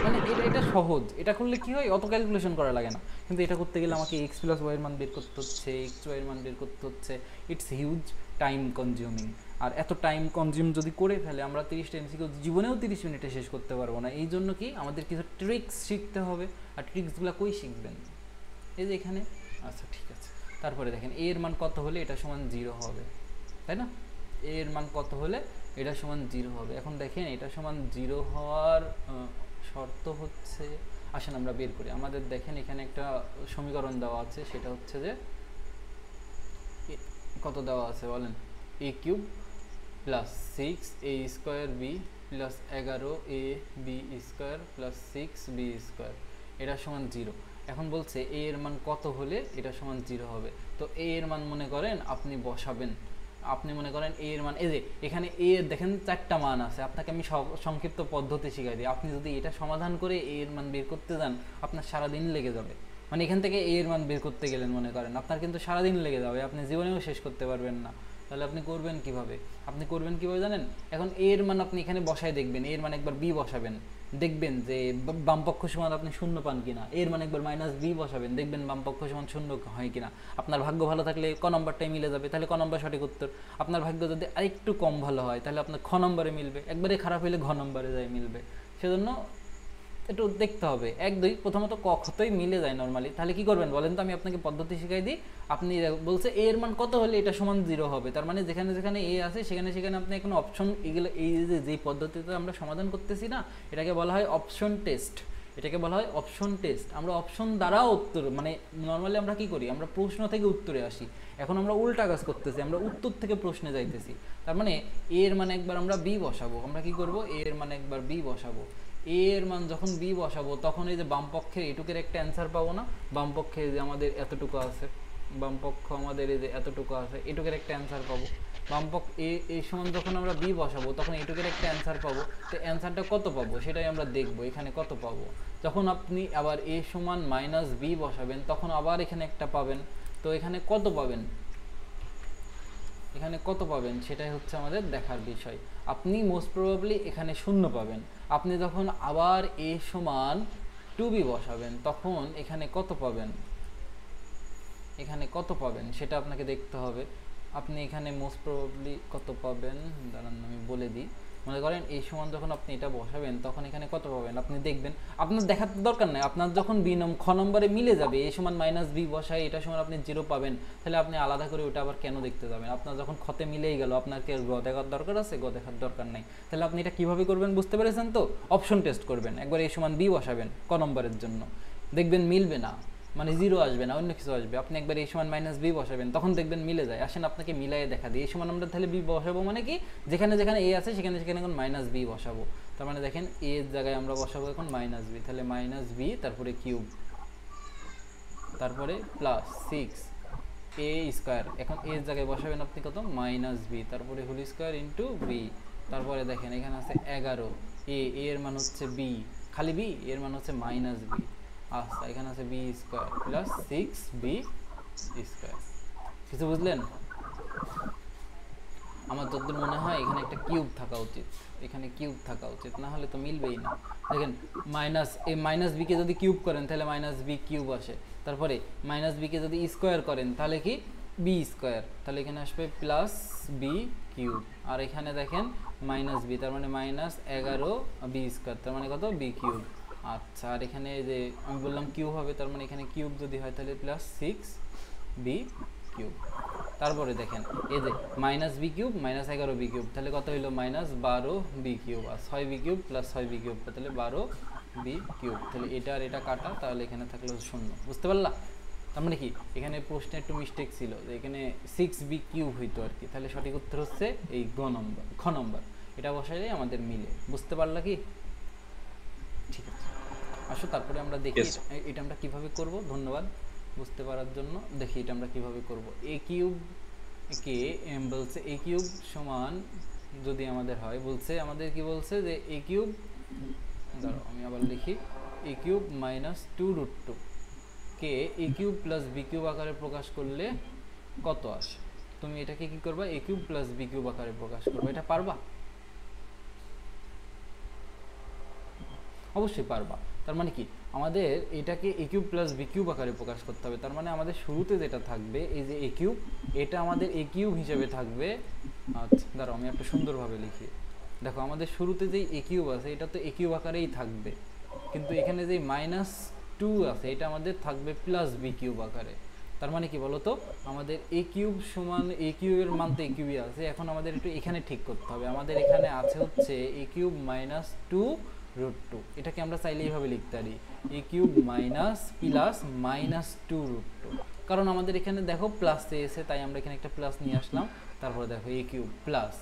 মানে এটা সহজ। এটা করলে কি হয়, অত ক্যালকুলেশন করা লাগে না। কিন্তু এটা করতে গেলে আমাকে এক্স প্লাস ওয়াই এর মান বের করতে হচ্ছে, এক্স ওয়াই এর মান বের করতে হচ্ছে। It's huge time consuming. আর এত টাইম কনজিউম যদি করে ফেলে, আমরা 30টা এমসিকিউ জীবনেও 30 মিনিটে শেষ করতে পারবো না। এই জন্য কি আমাদের কিছু ট্রিক্স শিখতে হবে। আর ট্রিক্সগুলো কই শিখবেন? এই যে এখানে। আচ্ছা ঠিক আছে, তারপরে দেখেন এর মান কত হলে এটা সমান 0 হবে, তাই না? এর মান কত হলে এটা সমান 0 হবে। এখন দেখেন এটা সমান 0 হওয়ার শর্ত হচ্ছে, আসেন আমরা বের করি। আমাদের দেখেন এখানে একটা সমীকরণ দেওয়া আছে, সেটা হচ্ছে যে কত দেওয়া আছে বলেন? a cube plus 6a² b plus 11ab square plus 6b square এটা সমান 0। এখন বলছে a এর মান কত হলে এটা সমান 0 হবে। তো a এর মান মনে করেন আপনি বসাবেন, আপনি মনে করেন a এর মান এই যে এখানে a এর দেখেন 4টা মান আছে, আপনাকে আমি সংক্ষিপ্ত পদ্ধতি শিখাই দিই। আপনি যদি এটা সমাধান করে a এর মান বের করতে যান আপনার সারাদিন লেগে যাবে। মানে এখান থেকে a এর মান বের করতে গেলেন মনে করেন আপনার কিন্তু সারাদিন লেগে যাবে, আপনি জীবনেও শেষ করতে পারবেন না। তাহলে আপনি করবেন কিভাবে? আপনি করবেন কিভাবে জানেন? এখন a এর মান আপনি এখানে বসায় দেখবেন, a এর মান একবার b বসাবেন, দেখবেন যে বামপক্ষ সমান আপনি শূন্য পান কিনা। এর মানে একবার -b বসাবেন, দেখবেন বামপক্ষ সমান শূন্য হয় কিনা। আপনার ভাগ্য ভালো থাকলে ক নম্বরটাই মিলে যাবে, তাহলে ক নম্বর সঠিক উত্তর। আপনার ভাগ্য যদি আরেকটু কম ভালো হয় তাহলে আপনার খ নম্বরে মিলবে, একবারে খারাপ হলে ঘ নম্বরে যায় মিলবে। সেজন্য একটু দেখতে হবে। 1 2 প্রথমত ক খতই মিলে যায় নরমালি। তাহলে কি করবেন বলেন তো? আমি আপনাকে পদ্ধতি শিখাই দিই। আপনি বলছে a এর মান কত হলে এটা সমান 0 হবে, তার মানে যেখানে যেখানে a আছে সেখানে সেখানে আপনি কোনো অপশন, এগুলো এই যে পদ্ধতিতে আমরা সমাধান করতেছি না, এটাকে বলা হয় অপশন টেস্ট। এটাকে বলা হয় অপশন টেস্ট। আমরা অপশন দ্বারাও উত্তর, মানে নরমালি আমরা কি করি, আমরা প্রশ্ন থেকে উত্তরে আসি। এখন আমরা উল্টা কাজ করতেছি, আমরা উত্তর থেকে প্রশ্নে যাইতেছি। তার মানে a এর মানে একবার আমরা b বসাবো। আমরা কি করব? a এর মানে একবার b বসাবো। a এর মান যখন b বসাবো তখন এই যে বাম পক্ষে এটুকের একটা অ্যান্সার পাবো না? বাম পক্ষে যে আমাদের এতটুকু আছে, বাম পক্ষ আমাদের এই যে এতটুকু আছে, এটুকের একটা অ্যান্সার পাবো। বাম পক্ষ এই সমান যখন আমরা b বসাবো তখন এটুকের একটা অ্যান্সার পাবো। তো অ্যান্সারটা কত পাবো সেটাই আমরা দেখবো, এখানে কত পাবো। যখন আপনি আবার a সমান -b বসাবেন তখন আবার এখানে একটা পাবেন। তো এখানে কত পাবেন, এখানে কত পাবেন সেটাই হচ্ছে আমাদের দেখার বিষয়। আপনি মোস্ট প্রবাবলি এখানে 0 পাবেন। আপনি যখন আবার a সমান 2b বসাবেন তখন এখানে কত পাবেন, এখানে কত পাবেন সেটা আপনাকে দেখতে হবে। আপনি এখানে মোস্ট প্রবাবলি কত পাবেন দাঁড়ান আমি বলে দিই। মনে করেন এই সমান যখন আপনি এটা বসাবেন তখন এখানে কত পাবেন আপনি দেখবেন। আপনার দেখার দরকার নাই, আপনার যখন খ নম্বরে মিলে যাবে a সমান -b বসায় এটা সমান আপনি 0 পাবেন, তাহলে আপনি আলাদা করে ওটা আবার কেন দেখতে যাবেন? আপনার যখন খতে মিলেই গেল, আপনার কি গ দেখার দরকার আছে? গ দেখার দরকার নাই। তাহলে আপনি এটা কিভাবে করবেন বুঝতে পেরেছেন তো? অপশন টেস্ট করবেন, একবার a সমান b বসাবেন ক নম্বরের জন্য, দেখবেন মিলবে না, মানে 0 আসবে না, অন্য কিছু আসবে। আপনি একবার a সমান -b বসাবেন তখন দেখবেন মিলে যায়। আসেন আপনাকে মিলাইয়ে দেখা দিই। a সমান আমরা তাহলে b বসাবো মানে কি, যেখানে যেখানে a আছে সেখানে সেখানে এখন -b বসাবো। তার মানে দেখেন a এর জায়গায় আমরা বসাবো এখন -b, তাহলে -b তারপরে কিউব, তারপরে প্লাস 6a²। এখন a এর জায়গায় বসাবেন আপনি কত, -b, তারপরে হোল স্কয়ার ইনটু b। তারপরে দেখেন এখানে আছে 11, a এর মান হচ্ছে b, খালি b এর মান হচ্ছে -b। আচ্ছা এখানে আছে b² প্লাস 6b²। কিছু বুঝলেন? আমার যতদূর মনে হয় এখানে একটা কিউব থাকা উচিত, এখানে কিউব থাকা উচিত, না হলে তো মিলবেই না। দেখেন -b কে যদি কিউব করেন তাহলে -b³ আসে, তারপরে -b কে যদি স্কোয়ার করেন তাহলে কি b², তাহলে এখানে আসবে +b³। আর এখানে দেখেন -b, তার মানে -11b², তার মানে কত b³। আচ্ছা আর এখানে যে আমি বললাম কিউব হবে, তার মানে এখানে কিউব যদি হয় তাহলে +6b³। তারপরে দেখেন এই যে -b³ -11b³ তাহলে কত হইলো -12b³ আর 6b³ প্লাস 6b³ তাহলে 12b³। তাহলে এটা আর এটা কাটা, তাহলে এখানে থাকলো 0। বুঝতে পারলা? তার মানে কি এখানে প্রশ্নে একটু মিস্টেক ছিল, যে এখানে 6b³ হইতো আর কি। তাহলে সঠিক উত্তর হচ্ছে এই খ নম্বর, এটা বসাইলে আমাদের মিলে। বুঝতে পারলা কি? ঠিক আছে, আসো তারপরে আমরা দেখি এটা আমরা কিভাবে করব। ধন্যবাদ বুঝতে পারার জন্য। দেখি এটা আমরা কিভাবে করব। a³ কে বলছে a³ সমান যদি আমাদের হয়, বলছে আমাদের কি বলছে যে a³ দাঁড়াও আমি আবার লিখি, a³ -2√2 কে a³ প্লাস b³ আকারে প্রকাশ করলে কত আসে? তুমি এটাকে কি করবা, a³ প্লাস b³ আকারে প্রকাশ করবে। এটা পারবা? অবশ্যই পারবা। তার মানে কি আমাদের এটাকে a³ প্লাস b³ আকারে প্রকাশ করতে হবে। তার মানে আমাদের শুরুতে যেটা থাকবে এই যে a³ এটা আমাদের a³ হিসেবে থাকবে। আচ্ছা দাঁড়াও আমি একটু সুন্দরভাবে লিখি। দেখো আমাদের শুরুতে যেই a³ আছে এটা তো a³ আকারেই থাকবে, কিন্তু এখানে যে -2 আছে এটা আমাদের থাকবে প্লাস b³ আকারে। তার মানে কি বলতো, আমাদের a³ সমান a³ এর মান তো a³ আছে, এখন আমাদের একটু এখানে ঠিক করতে হবে। আমাদের এখানে আছে হচ্ছে a³ -2√2, এটাকে আমরা চাইলে এইভাবে লিখতে পারি a³ প্লাস -2√2, কারণ আমাদের এখানে দেখো প্লাস এসে তাই আমরা এখানে একটা প্লাস নিয়ে আসলাম। তারপরে দেখো a³ প্লাস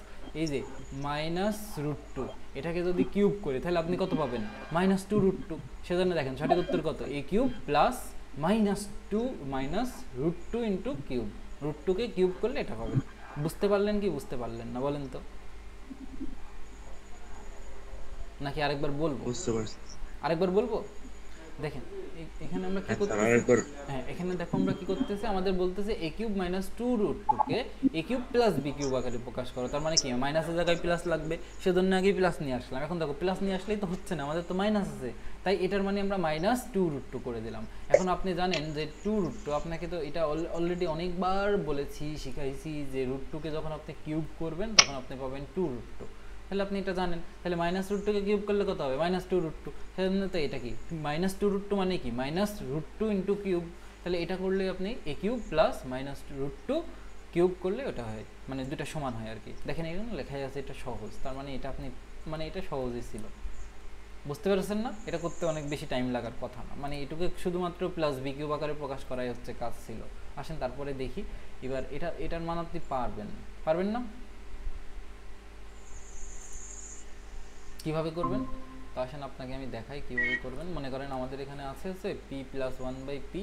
এই যে -√2 এটাকে যদি কিউব করি তাহলে আপনি কত পাবেন -2√2। সেজন্য দেখেন সঠিক উত্তর কত a³ plus -2 -√2 into cube, √2 K cube করলে এটা পাবেন। বুঝতে পারলেন কি বুঝতে পারলেন না বলেন তো, নাকি আরেকবার বলবো? বুঝতে পারছি আরেকবার বলবো। দেখেন এখানে আমরা কি স্যার করতেছি, আরেকবার হ্যাঁ এখানে দেখো আমরা কি করতেছি, আমাদের বলতেছে a³ -2√2 কে a³ প্লাস b³ আকারে প্রকাশ করো। তার মানে কি মাইনাসের জায়গায় প্লাস লাগবে, সেজন্য আগে প্লাস নিয়ে আসলাম। এখন দেখো প্লাস নিয়ে আসলেই তো হচ্ছে না, আমাদের তো মাইনাস আছে, তাই এটার মানে আমরা -2√2 করে দিলাম। এখন আপনি জানেন যে 2√2, আপনাকে তো এটা অলরেডি অনেকবার বলেছি, শিখাইছি যে √2 কে যখন আপনি কিউব করবেন তখন আপনি পাবেন 2√2। তাহলে আপনি এটা জানেন, তাহলে -√2 কে কিউব করলে কত হবে -2√2। সেজন্য তো এটা কি -2√2 মানে কি -√2 ইন্টু কিউব। তাহলে এটা করলে আপনি a³ প্লাস -√2 কিউব করলে ওটা হয়, মানে দুটা সমান হয় আর কি। দেখেন এখানে লেখাই আছে এটা সহজ, তার মানে এটা আপনি মানে এটা সহজই ছিল। বুঝতে পেরেছেন না? এটা করতে অনেক বেশি টাইম লাগার কথা না, মানে এটুকু শুধুমাত্র প্লাস b³ আকারে প্রকাশ করাই হচ্ছে কাজ ছিল। আসেন তারপরে দেখি এবার এটার মান আপনি পারবেন না কিভাবে করবেন? তো আসেন আপনাকে আমি দেখাই কিভাবে করবেন। মনে করেন আমাদের এখানে আছে p প্লাস 1/p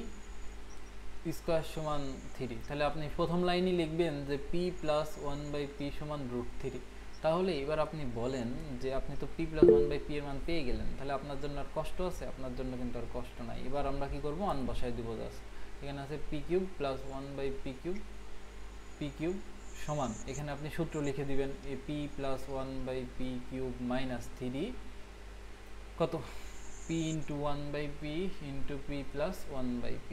স্কোয়ার সমান 3। তাহলে আপনি প্রথম লাইনই লিখবেন যে p প্লাস 1/p সমান √3। তাহলে এবার আপনি বলেন যে আপনি তো p প্লাস 1/p এর মান পেয়ে গেলেন, তাহলে আপনার জন্য আর কষ্ট আছে? আপনার জন্য কিন্তু আর কষ্ট নাই। এবার আমরা কি করব, মান বসাই দিব জাস্ট। এখানে আছে p³ প্লাস 1/p³ সমান, এখানে আপনি সূত্র লিখে দিবেন p প্লাস 1/p³ মাইনাস 3 কত p into 1/p into p plus 1/p।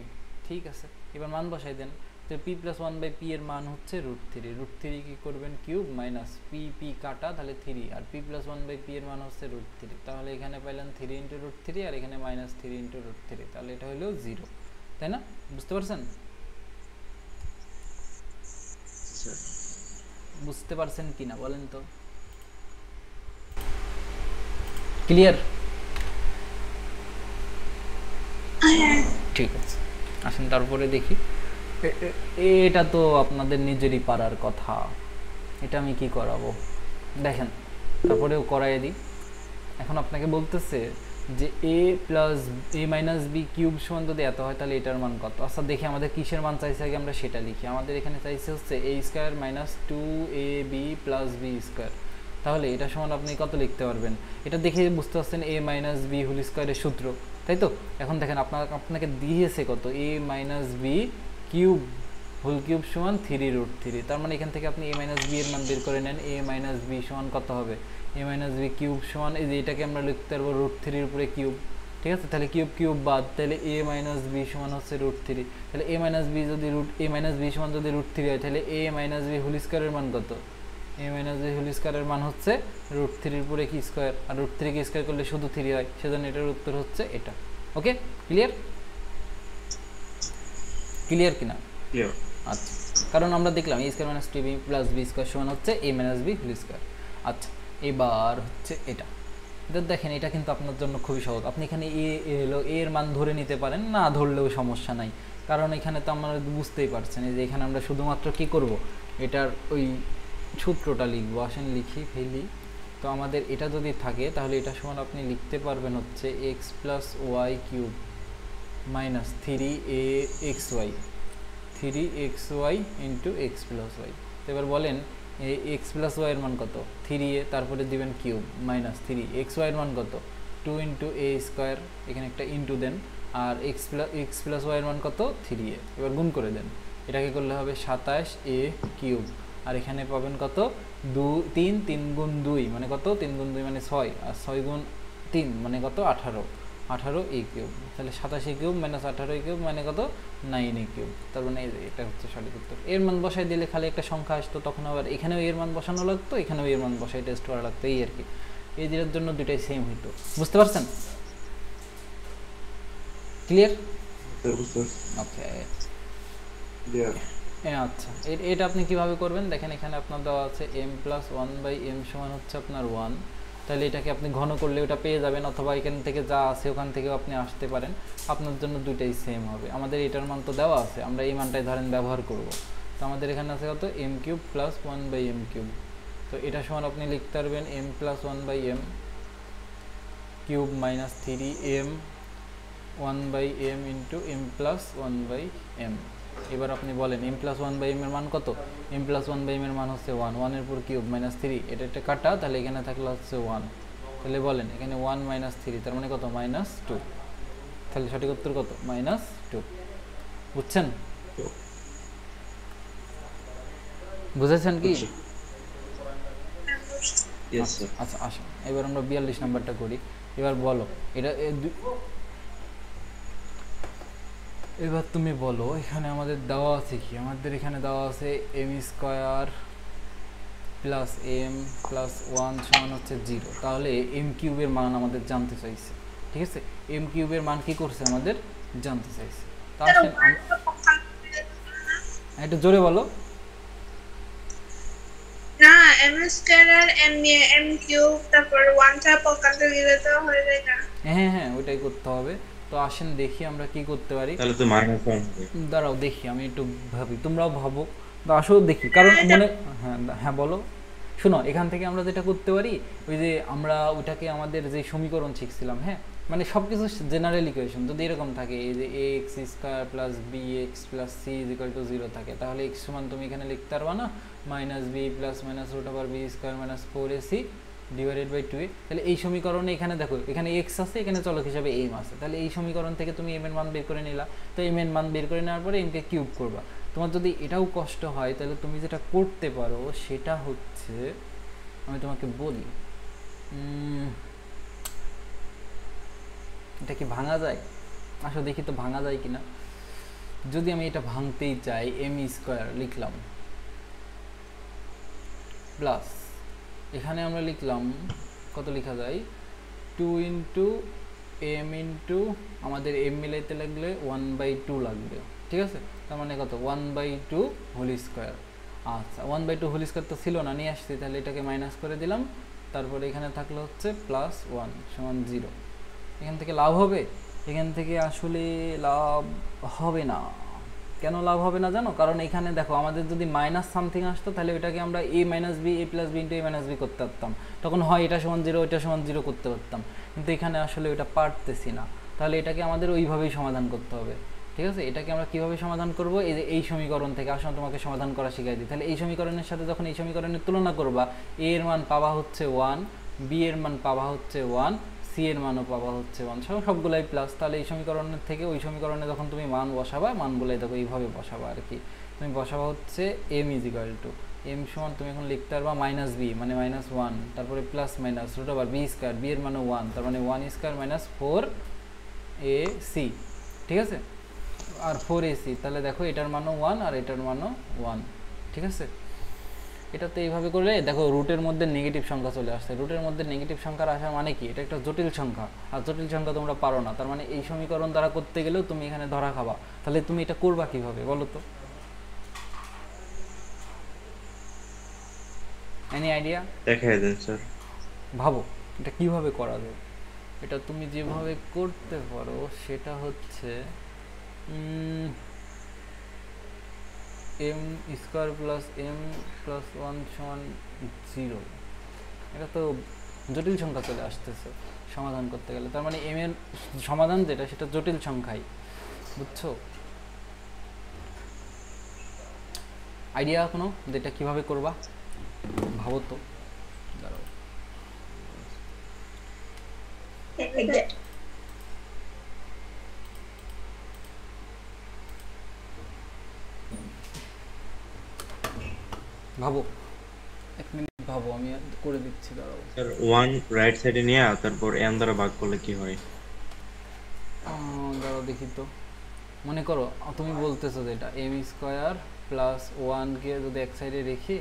ঠিক আছে, এবার মান বসাই দেন। তো p প্লাস 1/p এর মান হচ্ছে √3, √3 কি করবেন কিউব মাইনাস p কাটা তাহলে 3, আর p প্লাস 1/p এর মান হচ্ছে √3। তাহলে এখানে পাইলেন 3 ইন্টু √3 আর এখানে -3 ইন্টু √3, তাহলে এটা হলো 0, তাই না? বুঝতে পারছেন? বুঝতে পারছেন কিনা বলেন তো, ক্লিয়ার? ঠিক আছে, আসেন তারপরে দেখি। এটা তো আপনাদের নিজেরই পারার কথা, এটা আমি কি করাবো দেখেন, তারপরেও করাই দিই। এখন আপনাকে বলতেছে যে a plus a minus b cube সমান যদি এত হয় তাহলে এটার মান কত। আচ্ছা দেখি আমাদের কিসের মান চাইছে আগে আমরা সেটা লিখি। আমাদের এখানে চাইছে হচ্ছে a square minus 2ab plus b square. তাহলে এটা সমান আপনি কত লিখতে পারবেন? এটা দেখে বুঝতে পারছেন a মাইনাস বি হোল স্কোয়ারের সূত্র, তাই তো? এখন দেখেন আপনাকে দিয়েছে কত, a minus b cube whole cube সমান 3√3। তার মানে এখান থেকে আপনি a মাইনাস বি এর মান বের করে নেন। a মাইনাস বি সমান কত হবে? a মাইনাস বি কিউব সমান এই যে এটাকে আমরা লিখতে পারবো √3 এর উপরে কিউব, ঠিক আছে? তাহলে কিউব বাদ, তাহলে a মাইনাস বি সমান হচ্ছে √3। তাহলে a মাইনাস বি যদি a মাইনাস বি সমান যদি √3 হয় তাহলে a মাইনাস বি হোল স্কোয়ারের মান কত? a মাইনাস বি হোল স্কোয়ারের মান হচ্ছে √3 এর উপরে কি স্কোয়ার, আর √3 কে স্কোয়ার করলে শুধু 3 হয়, সেজন্য এটার উত্তর হচ্ছে এটা। Okay, clear? ক্লিয়ার কিনা? ক্লিয়ার। আচ্ছা, কারণ আমরা দেখলাম a square minus 2b plus b square সমান হচ্ছে a minus b whole square. আচ্ছা, এবার হচ্ছে এটা দেখেন, এটা কিন্তু আপনার জন্য খুবই সহজ। আপনি এখানে হলো a এর মান ধরে নিতে পারেন, না ধরলেও সমস্যা নাই, কারণ এখানে তো আমরা বুঝতেই পারছেন যে এখানে আমরা শুধুমাত্র কি করব, এটার ওই সূত্রটা লিখবো। আসেন লিখি ফেলি। তো আমাদের এটা যদি থাকে তাহলে এটা সমান আপনি লিখতে পারবেন হচ্ছে x plus Y cube minus 3xy into x plus y. তো এবার বলেন এই এক্স প্লাস ওয়াই এর মান কত? 3a, তারপরে দিবেন কিউব মাইনাস 3xy এর মান কত? 2 ইন্টু a স্কোয়ার, এখানে একটা ইন্টু দেন, আর এক্স প্লাস ওয়াই এর মান কত? 3a। এবার গুণ করে দেন, এটাকে করলে হবে 27a কিউব, আর এখানে পাবেন কত? 3 গুণ 2 মানে কত? 3 গুণ 2 মানে 6, আর 6 গুণ 3 মানে কত? 18a cube. তাহলে 27a cube minus 18a cube মানে কত? 9a cube. তার মানে এটা হচ্ছে সঠিক উত্তর। এর মান বসাই দিলে খালি একটা সংখ্যা আসতো, তখন আবার এখানেও এর মান বসানো লাগতো, এখানেও এর মান বসাই টেস্ট করা লাগতো, এই আর কি। এই দুটোর জন্য দুটাই সেম হইতো। বুঝতে পারছেন? ক্লিয়ার? ওকে, ক্লিয়ার। আচ্ছা, এটা আপনি কিভাবে করবেন দেখেন। এখানে আপনার দেওয়া আছে m প্লাস 1/m সমান হচ্ছে আপনার 1। তাহলে এটাকে আপনি ঘন করলে ওটা পেয়ে যাবেন, অথবা এখান থেকে যা আছে ওখান থেকেও আপনি আসতে পারেন, আপনার জন্য দুইটাই সেম হবে। আমাদের এটার মান তো দেওয়া আছে, আমরা এই মানটাই ধরেন ব্যবহার করব। তো আমাদের এখানে আছে কত? m cube plus 1/m cube. তো তো এটা সমান আপনি লিখতে পারবেন m plus 1 by m cube minus 3m 1 by m into m plus 1 by m. এবার আপনি বলেন m প্লাস 1 বাই এম এর মান কত? m প্লাস 1 বাই এম এর মান হচ্ছে 1 এর উপর কিউব মাইনাস 3, এটা একটা কাটা, তাহলে এখানে থাকলে হচ্ছে 1। তাহলে বলেন এখানে 1 মাইনাস 3 তার মানে কত? মাইনাস 2। তাহলে সঠিক উত্তর কত? মাইনাস 2। বুঝছেন? বুঝেছেন কি? Yes sir. আচ্ছা আসো এবার আমরা 42 নাম্বারটা করি। এবার বলো এটা এবার তুমি বলো এখানে আমাদের দেওয়া আছে কি? আমাদের এখানে দেওয়া আছে m square plus m plus 1 সমান হচ্ছে 0। তাহলে এম কিউবের মান আমাদের জানতে চাইছে, ঠিক আছে? এম কিউবের মান কি করছে? আমাদের জানতে চাইছে। তা আসেন একটু জোরে বলো। না এম স্কয়ার আর এম কিউব তারপর 1 টা পকাতে দিলে তো হয়ে যায় না। হ্যাঁ হ্যাঁ ওইটাই করতে হবে। তো আসেন দেখি আমরা কি করতে পারি। তাহলে তো মাইনাস 1 হবে। দাঁড়াও দেখি আমি একটু ভাবি, তোমরাও ভাবো। তো আসো দেখি, কারণ মনে হ্যাঁ হ্যাঁ বলো। শোনো এখান থেকে আমরা যেটা করতে পারি, ওই যে আমরা ওইটাকে আমাদের যে সমীকরণ শিখছিলাম, হ্যাঁ মানে সব কিছু জেনারেল ইকুয়েশন যদি এরকম থাকে, এই যে A X square plus B X plus C is equal to 0 থাকে, তাহলে এক্স সমান তুমি এখানে লিখতে পারবা না minus b plus minus root over b square minus 4ac divided by 2a। তাহলে এই সমীকরণে এখানে দেখো এখানে এক্স আছে, এখানে চলক হিসাবে এম আছে, তাহলে এই সমীকরণ থেকে তুমি এম এর মান বের করে নিলা। তো এম এর মান বের করে নেওয়ার পরে এমকে কিউব করবা। তোমার যদি এটাও কষ্ট হয় তাহলে তুমি যেটা করতে পারো সেটা হচ্ছে, আমি তোমাকে বলি, এটা কি ভাঙা যায়? আসো দেখি তো ভাঙা যায় কিনা। যদি আমি এটা ভাঙতেই চাই, এম স্কোয়ার লিখলাম প্লাস এখানে আমরা লিখলাম কত লেখা যায় 2 ইন্টু এম ইন্টু আমাদের এম মিলাইতে লাগলে 1/2 লাগবে, ঠিক আছে? তার মানে কত? 1/2 হোল স্কোয়ার। আচ্ছা 1/2 হোল স্কোয়ার তো ছিল না, নিয়ে আসছি, তাহলে এটাকে মাইনাস করে দিলাম। তারপরে এখানে থাকলো হচ্ছে প্লাস 1 সমান 0। এখান থেকে লাভ হবে? এখান থেকে আসলে লাভ হবে না। কেন লাভ হবে না জানো? কারণ এখানে দেখো আমাদের যদি মাইনাস সামথিং আসতো তাহলে ওইটাকে আমরা এ minus B A plus B into A minus B করতে পারতাম, তখন হয় এটা সমান 0 এটা সমান 0 করতে পারতাম। কিন্তু এখানে আসলে ওইটা পারতেছি না, তাহলে এটাকে আমাদের ওইভাবেই সমাধান করতে হবে, ঠিক আছে? এটাকে আমরা কিভাবে সমাধান করব? এই যে এই সমীকরণ থেকে, আসলে তোমাকে সমাধান করা শিখাই দিই। তাহলে এই সমীকরণের সাথে যখন এই সমীকরণের তুলনা করবা, এ এর মান পাবা হচ্ছে 1, বি এর মান পাবা হচ্ছে 1, সি এর মানও পাবা হচ্ছে 1, সবগুলাই প্লাস। তাহলে এই সমীকরণের থেকে ওই সমীকরণে যখন তুমি মান বসাবা, মানগুলাই দেখো এইভাবে বসাবা আর কি। তুমি বসাবা হচ্ছে m is equal to m সমান তুমি এখন লিখতে পারবা মাইনাস বি মানে মাইনাস 1, তারপরে plus minus root over b square, b এর মানও 1, তার মানে 1 স্কোয়ার মাইনাস 4ac, ঠিক আছে? আর 4ac, তাহলে দেখো এটার মানও 1 আর এটার মানও 1, ঠিক আছে? এটা তো এইভাবে করলে দেখো রুটের মধ্যে নেগেটিভ সংখ্যা চলে আসছে। রুটের মধ্যে নেগেটিভ সংখ্যার আসার মানে কি? এটা একটা জটিল সংখ্যা, আর জটিল সংখ্যা তোমরা পারো না, তার মানে এই সমীকরণ দ্বারা করতে গেলেও তুমি এখানে ধরা খাবা। তাহলে তুমি এটা করবা কিভাবে বলো তো? Any idea? দেখাই দেন স্যার। ভাবো এটা কিভাবে করা যায়। এটা তুমি যেভাবে করতে পারো সেটা হচ্ছে m square plus m plus 1 সমান 0। এটা তো জটিল সংখ্যা চলে আসতেছে সমাধান করতে গেলে, তার মানে এম এর সমাধান যেটা সেটা জটিল সংখ্যাই, বুঝছো? আইডিয়া কোনো যেটা কিভাবে করবা? ভাবো তো, দাঁড়াও। ভাবো 1 মিনিট ভাবো, আমি করে দিচ্ছি, দাঁড়াও। স্যার 1 রাইট সাইডে নিয়ে তারপর n দ্বারা ভাগ করলে কি হয়? দাঁড়াও দেখি তো। মনে করো তুমি বলতেছো যে এটা এম স্কোয়ার প্লাস 1কে যদি এক সাইডে রেখে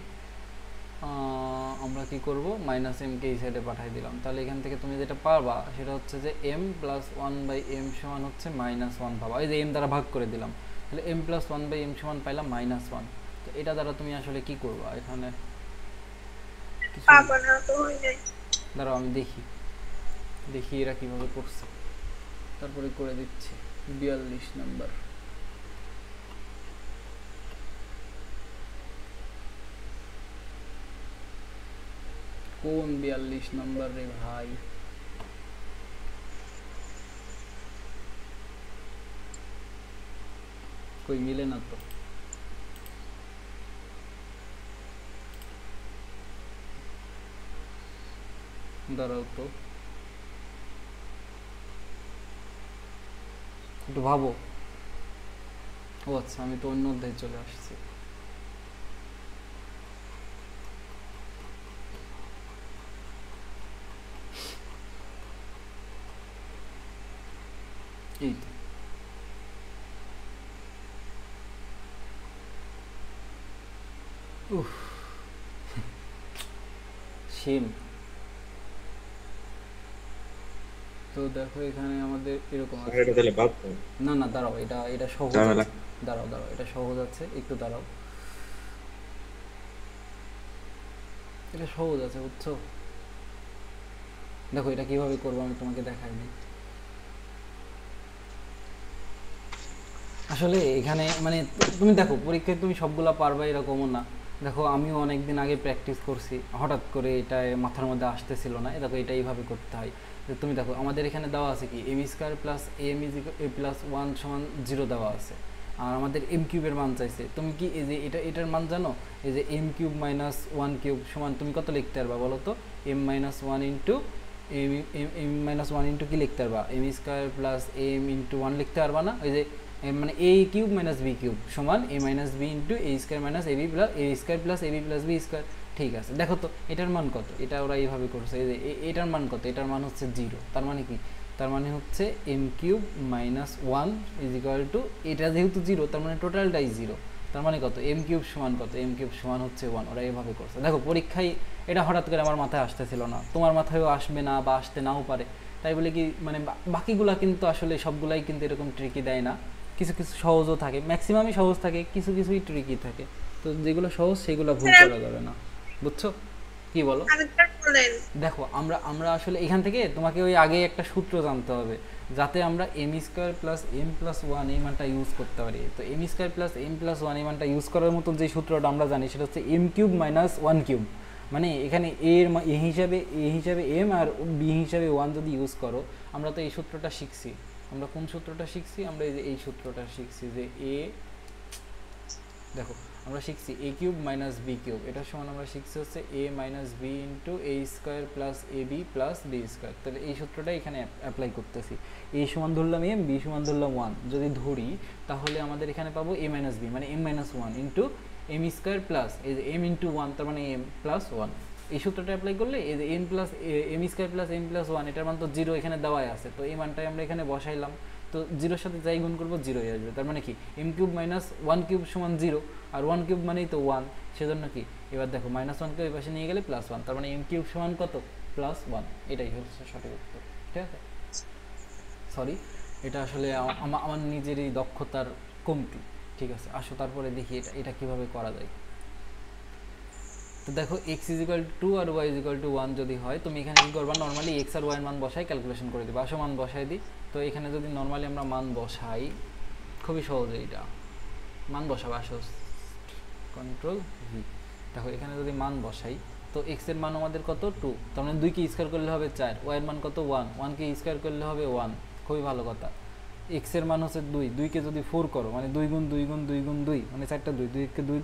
আমরা কি করব, মাইনাস এমকে এই সাইডে পাঠিয়ে দিলাম, তাহলে এখান থেকে তুমি যেটা পারবা সেটা হচ্ছে যে এম প্লাস 1/m সমান হচ্ছে -1 পাবা। এই যে এম দ্বারা ভাগ করে দিলাম, তাহলে এম প্লাস 1/m সমান পাইলাম -1। তো এটা দ্বারা তুমি আসলে কি করবা? এখানে দাঁড়াও আমি দেখি এরা কিভাবে করছে, তারপরে করে দিচ্ছি। 42 নাম্বার। কোন 42 নাম্বার রে ভাই? কই মিলে না তো। দাঁড়াও তো একটু ভাবো। ও আচ্ছা, আমি তো অন্য অধ্যায়ে চলে আসছি। এই তো উফ সেম। তো দেখো এখানে আমাদের এরকম স্যার আছে। এটা তাহলে বাদ দাও। না না দাঁড়াও, এটা এটা সহজ ঝামেলা। আছে। দাঁড়াও দাঁড়াও, এটা সহজ আছে, একটু দাঁড়াও। এটা সহজ আছে বুঝছো। দেখো এটা কিভাবে করবো আমি তোমাকে দেখাই দিই। আসলে এখানে মানে তুমি দেখো পরীক্ষায় তুমি সবগুলা পারবা এরকমও না। দেখো আমিও অনেক দিন আগে প্র্যাকটিস করছি, হঠাৎ করে এটা মাথার মধ্যে আসতেছিল না। দেখো এটা এইভাবে করতে হয়। যে তুমি দেখো আমাদের এখানে দেওয়া আছে কি m square plus m is a plus 1 সমান 0 দেওয়া আছে। আর আমাদের এম কিউবের মান চাইছে। তুমি কি এই যে এটার মান জানো? এই যে এম কিউব মাইনাস 1 কিউব সমান তুমি কত লিখতে পারবা বলো তো? M minus 1 into m m minus 1 into কি লিখতে পারবা? M square plus m into 1 লিখতে পারবা না? ওই যে মানে a cube minus b cube সমান a minus b into a square minus a b plus a square plus a b plus b square. ঠিক আছে, দেখো তো এটার মান কত? এটা ওরা এইভাবে করছে। এই যে এটার মান কত? এটার মান হচ্ছে 0। তার মানে কি? তার মানে হচ্ছে m cube minus 1 is equal to, এটা যেহেতু 0 তার মানে টোটালটাই 0। তার মানে কত? এম কিউব সমান কত? এম কিউব সমান হচ্ছে 1। ওরা এইভাবে করছে। দেখো পরীক্ষায় এটা হঠাৎ করে আমার মাথায় আসতেছিল না, তোমার মাথায়ও আসবে না বা আসতে নাও পারে। তাই বলে কি মানে বাকিগুলা কিন্তু আসলে সবগুলাই কিন্তু এরকম ট্রিকি দেয় না। কিছু কিছু সহজও থাকে, ম্যাক্সিমামই সহজ থাকে, কিছু কিছুই ট্রিকি থাকে। তো যেগুলো সহজ সেগুলো ভুল করা যাবে না, বুঝছো? কি বলো? আরেকবার বলেন। দেখো আমরা আমরা আসলে এখান থেকে তোমাকে ওই আগে একটা সূত্র জানতে হবে, যাতে আমরা m square plus m plus 1 এই মানটা ইউজ করতে পারি। তো m square plus m plus 1 এই মানটা ইউজ করার মতো যে সূত্রটা আমরা জানি সেটা হচ্ছে এম কিউব মাইনাস 1 কিউব। মানে এখানে এ হিসাবে এম আর বি হিসাবে 1 যদি ইউজ করো, আমরা তো এই সূত্রটা শিখছি। আমরা কোন সূত্রটা শিখছি? আমরা এই সূত্রটা শিখছি যে এ, দেখো আমরা শিখছি এ কিউব মাইনাস বি কিউব, এটার সমান আমরা শিখছি হচ্ছে এ minus b into a square plus a b plus b square. তাহলে এই সূত্রটা এখানে অ্যাপ্লাই করতেছি। এ সমান ধরলাম এম, বি সমান ধরলাম 1 যদি ধরি, তাহলে আমাদের এখানে পাবো এ মাইনাস বি মানে m minus 1 into m square plus এই যে এম ইন্টু 1 তার মানে এম প্লাস 1। এই সূত্রটা অ্যাপ্লাই করলে এই যে m plus m square plus m plus 1 এটার মান তো 0 এখানে দেওয়াই আছে, তো এই মানটাই আমরা এখানে বসাইলাম। তো 0-এর সাথে যাই গুণ করবো 0-ই আসবে। তার মানে কি এম কিউব মাইনাস 1 কিউব সমান 0, আর 1 কিউব মানেই তো 1, সেজন্য কি এবার দেখো মাইনাস 1 কে ওই পাশে নিয়ে গেলে প্লাস 1, তার মানে এম কিউব সমান কত? প্লাস 1। এটাই হচ্ছে সঠিক উত্তর। ঠিক আছে, সরি এটা আসলে আমার নিজেরই দক্ষতার কমতি। ঠিক আছে, আসো তারপরে দেখি এটা এটা কীভাবে করা যায়। তো দেখো এক্স ইজ ইকুয়াল টু আর ওয়াই ইজ ইকুয়াল টু 1 যদি হয়, তুমি এখানে কী করবা? নর্মালি এক্স আর ওয়াই মান বসাই ক্যালকুলেশন করে দিবা। আসো মান বসাই দিই। তো এখানে যদি নর্মালি আমরা মান বসাই, খুবই সহজ এইটা, মান বসাবো। আসো কন্ট্রোল ভি। দেখো এখানে যদি মান বসাই, তো এক্স এর মান আমাদের কত? 2, তার মানে 2 কে স্কোয়ার করলে হবে 4, ওয়াই এর মান কত? 1, 1 কে স্কোয়ার করলে হবে 1। খুবই ভালো কথা। এক্স এর মান হচ্ছে 2, 2 কে যদি 4 করো মানে 2 গুণ 2 গুণ 2 গুণ 2 মানে 4টা 2, 2 কে 2,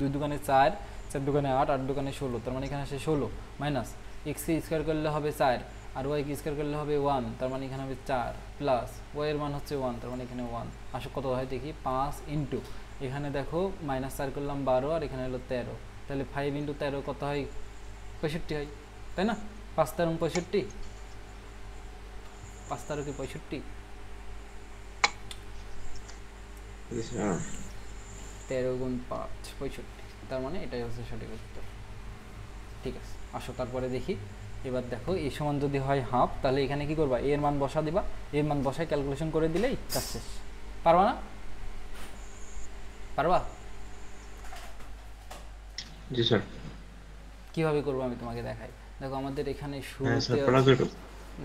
2 দোকানে 4, 4 দোকানে 8, 8 দোকানে 16, তার মানে এখানে আসে 16 মাইনাস এক্স কে স্কোয়ার করলে হবে 4 আর ওয়াই কে স্কোয়ার করলে হবে 1, তার মানে এখানে হবে 4 প্লাস ওয়াই এর মান হচ্ছে 1, তার মানে এখানে 1। আসো কত হয় দেখি, 5 ইন্টু এখানে দেখো মাইনাস 4 করলাম 12 আর এখানে হলো 13, তাহলে 5 ইন্টু 13 কত হয়? 65 হয়, তাই না? 5 13 65, 5 13 কি 65? 13 গুণ 5 65, তার মানে এটাই হচ্ছে সঠিক উত্তর। ঠিক আছে, আসো তারপরে দেখি। এবার দেখো এই সমান যদি হয় হাফ, তাহলে এখানে কি করবা? এর মান বসা দিবা, এর মান বসায় ক্যালকুলেশন করে দিলেই কাজ শেষ। পারবা না? পারবা? জি স্যার। কিভাবে করবো আমি তোমাকে দেখাই। দেখো আমাদের এখানে হ্যাঁ স্যার, শুরুতে,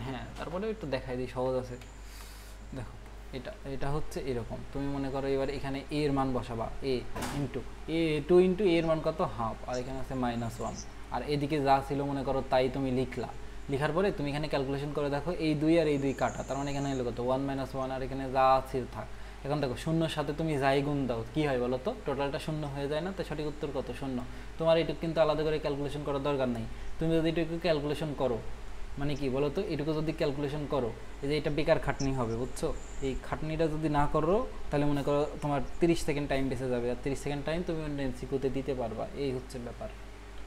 হ্যাঁ তারপরে একটু দেখাই দিই, সহজ আছে। দেখো এটা এটা হচ্ছে এরকম, তুমি মনে করো এবার এখানে এর মান বসাবা, এ ইন্টু এ 2 ইন্টু এর মান কত? হাফ, আর এখানে আছে -1, আর এদিকে যা ছিল মনে করো তাই তুমি লিখলা, লেখার পরে তুমি এখানে ক্যালকুলেশন করে দেখো এই 2 আর এই 2 কাটা, তার মানে এখানে হলো কত 1 - 1, আর এখানে যা আছে থাক। এখন দেখো শূন্যর সাথে তুমি যাই গুণ দাও কি হয় বলো তো, টোটালটা শূন্য হয়ে যায় না? তো সঠিক উত্তর কত? শূন্য। তোমার এটুকু কিন্তু আলাদা করে ক্যালকুলেশন করার দরকার নাই। তুমি যদি এটুকু ক্যালকুলেশন করো মানে কি বলো তো, এটুকু যদি ক্যালকুলেশন করো এই যে এটা বেকার খাটনি হবে, বুঝছো? এই খাটনিটা যদি না করো তাহলে মনে করো তোমার 30 সেকেন্ড টাইম বেঁচে যাবে, আর 30 সেকেন্ড টাইম তুমি এমসিকিউতে দিতে পারবা, এই হচ্ছে ব্যাপার।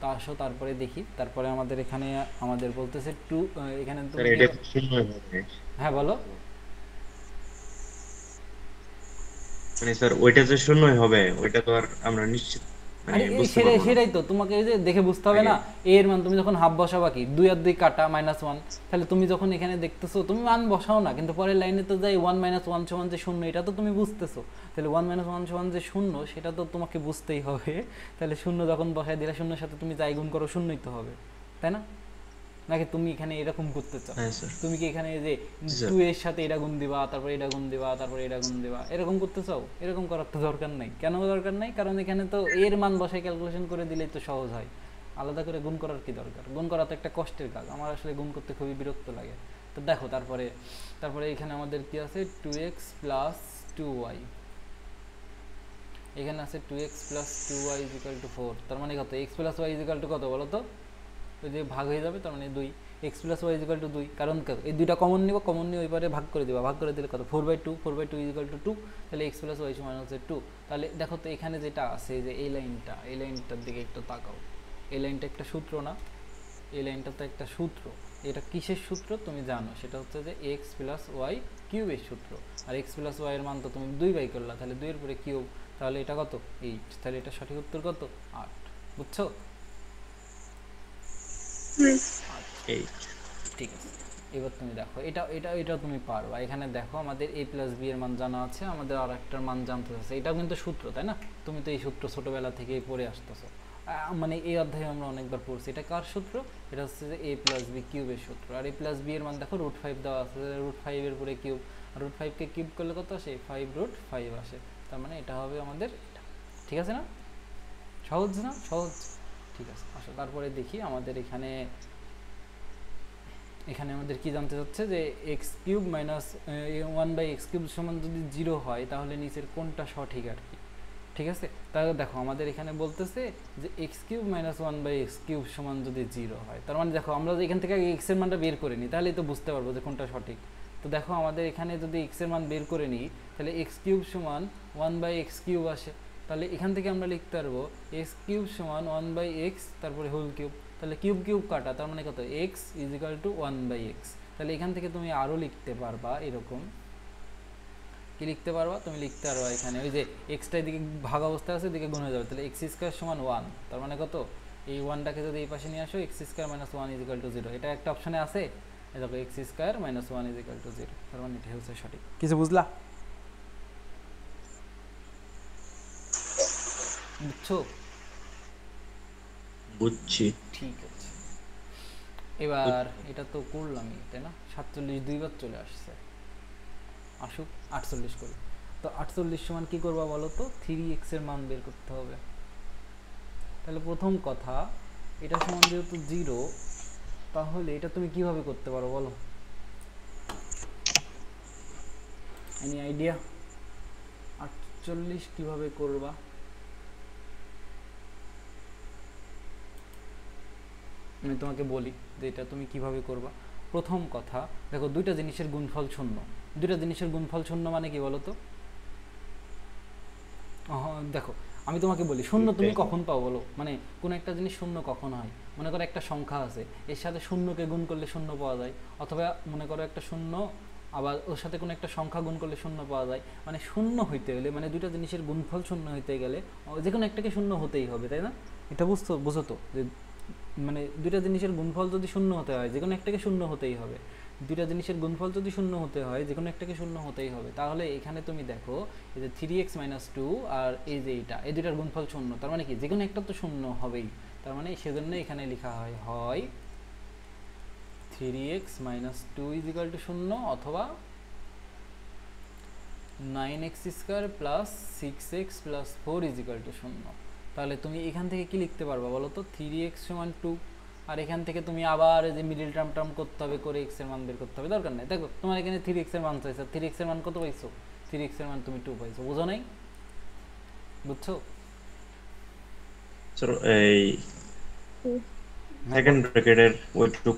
তা আসো তারপরে দেখি, তারপরে আমাদের এখানে আমাদের বলতেছে 2 এখানে স্যার এটা তো শূন্য হবে, হ্যাঁ বলো। মানে স্যার ওইটা যে শূন্যই হবে ওইটা তো আর আমরা নিশ্চিত মানে আরে এই বুঝতে পারবো না সেটাই তো তোমাকে এই যে দেখে বুঝতে হবে না। এ এর মান তুমি যখন হাফ বসাবা কি 2 আর 2 কাটা -1, তাহলে তুমি যখন এখানে দেখতেছো তুমি মান বসাও না, কিন্তু পরের লাইনে তো যাই 1 - 1 সমান যে শূন্য, এটা তো তুমি বুঝতেছো। তাহলে 1 - 1 সমান যে শূন্য সেটা তো তোমাকে বুঝতেই হবে। তাহলে শূন্য যখন বসায় দিলে শূন্যের সাথে তুমি যাই গুণ করো শূন্যই তো হবে, তাই না? নাকি তুমি এখানে এরকম করতে চাও? হ্যাঁ স্যার। তুমি কি এখানে যে জি স্যার। 2 এর সাথে এটা গুণ দিবা, তারপরে এটা গুণ দিবা, তারপরে এটা গুণ দিবা, এরকম করতে চাও? এরকম করার তো দরকার নাই। কেন দরকার নাই? কারণ এখানে তো এর মান বসায় ক্যালকুলেশন করে দিলেই তো সহজ হয়। আলাদা করে গুণ করার কি দরকার? গুণ করা তো একটা কষ্টের কাজ, আমার আসলে গুণ করতে খুবই বিরক্ত লাগে। তো দেখো তারপরে এখানে আমাদের কি আছে 2x + 2y, এখানে আছে 2x + 2y = 4, তার মানে কত? x + y = কত বলো তো? ওই যে ভাগ হয়ে যাবে, তার মানে 2, x + y = 2, কারণ এই দুইটা কমন নিব, কমন নিয়ে ওই পারে ভাগ করে দিবা, ভাগ করে দিলে কত 4/2, 4/2 = 2, তাহলে x + y সমান হচ্ছে 2। তাহলে দেখো তো এখানে যেটা আছে যে এই লাইনটার দিকে একটু তাকাও, এই লাইনটা একটা সূত্র না? এই লাইনটা তো একটা সূত্র। এটা কিসের সূত্র তুমি জানো? সেটা হচ্ছে যে x + y কিউবের সূত্র। আর x + y এর মান তো তুমি 2 বাই করলা, তাহলে 2 এর পরে কিউব, তাহলে এটা কত 8, তাহলে এটা সঠিক উত্তর কত 8, বুঝছো? এই ঠিক আছে, এবার তুমি দেখো এটা তুমি পারবা। এখানে দেখো আমাদের a + b এর মান জানা আছে, আমাদের আর একটার মান জানতে আছে, এটাও কিন্তু সূত্র, তাই না? তুমি তো এই সূত্র ছোটবেলা থেকেই পড়ে আসতেছো, মানে এই অধ্যায়ে আমরা অনেকবার পড়ছি। এটা কার সূত্র? এটা হচ্ছে যে a + b কিউবের সূত্র। আর a + b এর মান দেখো √5 দেওয়া আছে, √5 এর পরে কিউব, আর √5 কে কিউব করলে কত আসে? 5√5 আসে, তার মানে এটা হবে আমাদের এটা। ঠিক আছে না? সহজ না? সহজ। ঠিক আছে, আসো তারপরে দেখি আমাদের এখানে আমাদের কি জানতে চাচ্ছে যে x³ - 1/x³ সমান যদি 0 হয় তাহলে নিচের কোনটা সঠিক আর কি। ঠিক আছে, তাহলে দেখো আমাদের এখানে বলতেছে যে x³ - 1/x³ সমান যদি 0 হয়, তার মানে দেখো আমরা এখান থেকে x এর মানটা বের করে নিই, তাহলেই তো বুঝতে পারবো যে কোনটা সঠিক। তো দেখো আমাদের এখানে যদি x এর মান বের করে নিই তাহলে x³ সমান 1/x³ আসে, তাহলে এখান থেকে আমরা লিখতে পারবো x³ সমান 1/x তারপরে হোল কিউব, তাহলে কিউব কিউব কাটা, তার মানে কত x = 1/x। তাহলে এখান থেকে তুমি আরও লিখতে পারবা এরকম, কি লিখতে পারবা? তুমি লিখতে পারবা এখানে ওই যে এক্সটা এদিকে ভাগ অবস্থায় আছে, এদিকে গুণ হয়ে যাবে, তাহলে x² সমান 1, তার মানে কত? এই 1টাকে যদি এই পাশে নিয়ে আসো x² - 1 = 0, এটা একটা অপশনে আছে, এই দেখো x² - 1 = 0, তার মানে এটা হচ্ছে সঠিক। কিছু বুঝলা? বুঝছো? বুঝছি। ঠিক আছে, এবার এটা তো করলামই, তাই না? 47 দুইবার চলে আসছে, আসুক 48 করি। তো 48 সমান কি করবা বলো তো? 3x এর মান বের করতে হবে। তাহলে প্রথম কথা, এটা সমান যেহেতু 0, তাহলে এটা তুমি কিভাবে করতে পারো বলো? Any idea? 48 কিভাবে করবা? আমি তোমাকে বলি যে এটা তুমি কিভাবে করবা। প্রথম কথা দেখো, দুইটা জিনিসের গুণফল শূন্য। দুইটা জিনিসের গুণফল শূন্য মানে কি বলো তো? দেখো আমি তোমাকে বলি, শূন্য তুমি কখন পাও বলো? মানে কোন একটা জিনিস শূন্য কখন হয়? মনে করো একটা সংখ্যা আছে, এর সাথে শূন্যকে গুণ করলে শূন্য পাওয়া যায়, অথবা মনে করো একটা শূন্য আবার ওর সাথে কোনো একটা সংখ্যা গুণ করলে শূন্য পাওয়া যায়। মানে শূন্য হইতে গেলে, মানে দুইটা জিনিসের গুণফল শূন্য হইতে গেলে যে কোনো একটাকে শূন্য হতেই হবে, তাই না? এটা বুঝো তো যে মানে দুইটা জিনিসের গুণফল যদি শূন্য হতে হয় যে কোনো একটাকে শূন্য হতেই হবে। দুইটা জিনিসের গুণফল যদি শূন্য হতে হয় যে কোনো একটাকে শূন্য হতেই হবে। তাহলে এখানে তুমি দেখো এই যে 3x - 2 আর এই যে এইটা, এই দুইটার গুণফল শূন্য, তার মানে কি যে কোনো একটা তো শূন্য হবেই। তার মানে সেজন্য এখানে লেখা হয় 3x - 2 = 0 অথবা 9x² + 6x + 4 = 0। তাহলে তুমি এখান থেকে কি লিখতে পারবা বলো তো, 3x সমান 2। আর এখান থেকে তুমি আবার এই যে মিডল টার্ম করতে হবে, করে x এর মান বের করতে হবে, দরকার নেই। দেখো তোমার এখানে 3x এর মান চাইছে, 3x এর মান কত পাইছো, 3x এর মান তুমি 2 পাইছো, বুঝো নাই? বুঝছো? স্যার এই সেকেন্ড ব্র্যাকেটের ওইটুকু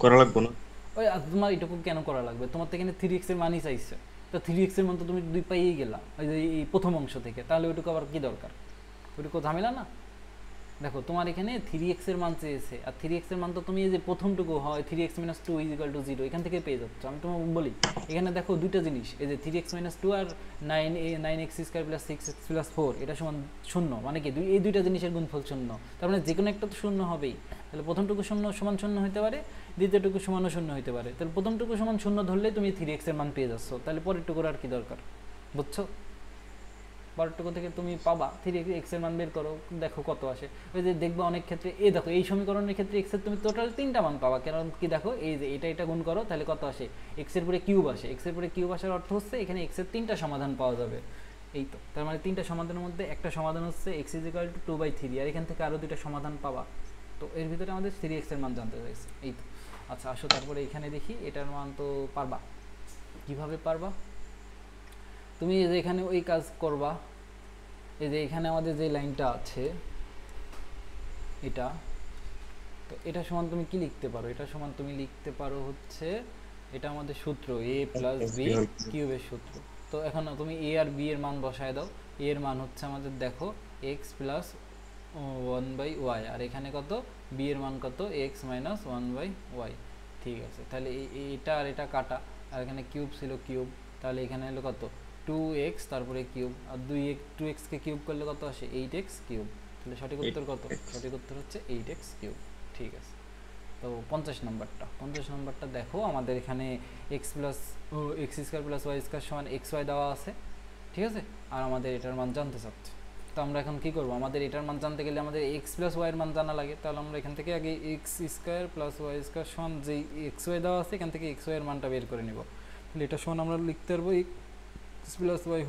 করা লাগবে না? ওই তোমার এটুকু কেন করা লাগবে, তোমার তো এখানে 3x এর মানই চাইছে, তো 3x এর মান তো তুমি 2 পাইয়েই গেলা ওই যে এই প্রথম অংশ থেকে, তাহলে ওইটুকু আবার কি দরকার, ওইটুকু ঝামেলা না। দেখো তোমার এখানে 3x এর মান চেয়েছে, আর 3x এর মান তো তুমি এই যে প্রথমটুকু হয় 3x - 2 = 0 এখান থেকে পেয়ে যাচ্ছ। আমি তোমাকে বলি এখানে দেখো দুইটা জিনিস, এই যে 3x - 2 আর 9x² + 6x + 4 এটা সমান 0, মানে কি এই দুইটা জিনিসের গুণফল 0, তার মানে যে কোনো একটা তো 0 হবেই। তাহলে প্রথমটুকু 0 সমান 0 হতে পারে, দ্বিতীয়টুকু সমানও 0 হতে পারে। তাহলে প্রথমটুকু সমান 0 ধরলে তুমি 3x এর মান পেয়ে যাচ্ছ, তাহলে পরেরটুকুর আর কি দরকার, বুঝছো? পরেরটুকু থেকে তুমি পাবা 3x এর মান বের করো, দেখো কত আসে। ওই যে দেখবা অনেক ক্ষেত্রে এই দেখো এই সমীকরণের ক্ষেত্রে x এর তুমি টোটাল 3টা মান পাবা, কারণ কি দেখো এই যে এটা গুণ করো তাহলে কত আসে, x এর পরে কিউব আসে। x এর পরে কিউব আসার অর্থ হচ্ছে এখানে x এর 3টা সমাধান পাওয়া যাবে। এই তো, তার মানে 3টা সমাধানের মধ্যে একটা সমাধান হচ্ছে x = 2/3, আর এখান থেকে আরো দুইটা সমাধান পাবা। তো এর ভিতরে আমাদের 3x এর মান জানতে চাইছে। এই তো, আচ্ছা আসো তারপরে এখানে দেখি এটার মান তো পারবা। কিভাবে পারবা, তুমি এই যে এখানে ওই কাজ করবা, এই যে এখানে আমাদের যে লাইনটা আছে এটা, তো এটা সমান তুমি কি লিখতে পারো, এটা সমান তুমি লিখতে পারো হচ্ছে এটা আমাদের সূত্র a + b কিউবের সূত্র। তো এখন তুমি a আর b এর মান বসায় দাও। a এর মান হচ্ছে আমাদের দেখো x + 1/y, আর এখানে কত b এর মান কত x - 1/y। ঠিক আছে, তাহলে এটা আর এটা কাটা, আর এখানে কিউব ছিল কিউব, তাহলে এখানে হলো কত 2x তারপরে কিউব, আর 2x কে কিউব করলে কত আসে 8x কিউব। তাহলে সঠিক উত্তর কত, সঠিক উত্তর হচ্ছে 8x কিউব। ঠিক আছে, তো 50 নম্বরটা দেখো আমাদের এখানে x² + y² সমান xy দেওয়া আছে, ঠিক আছে, আর আমাদের এটার মান জানতে চাচ্ছে। তো আমরা এখন কি করব, আমাদের এটার মান জানতে গেলে আমাদের x + y এর মান জানা লাগে। তাহলে আমরা এখান থেকে আগে x² + y² সমান যেই xy দেওয়া আছে এখান থেকে xy এর মানটা বের করে নিব। তাহলে এটা সমান আমরা লিখতে পারবো x + y²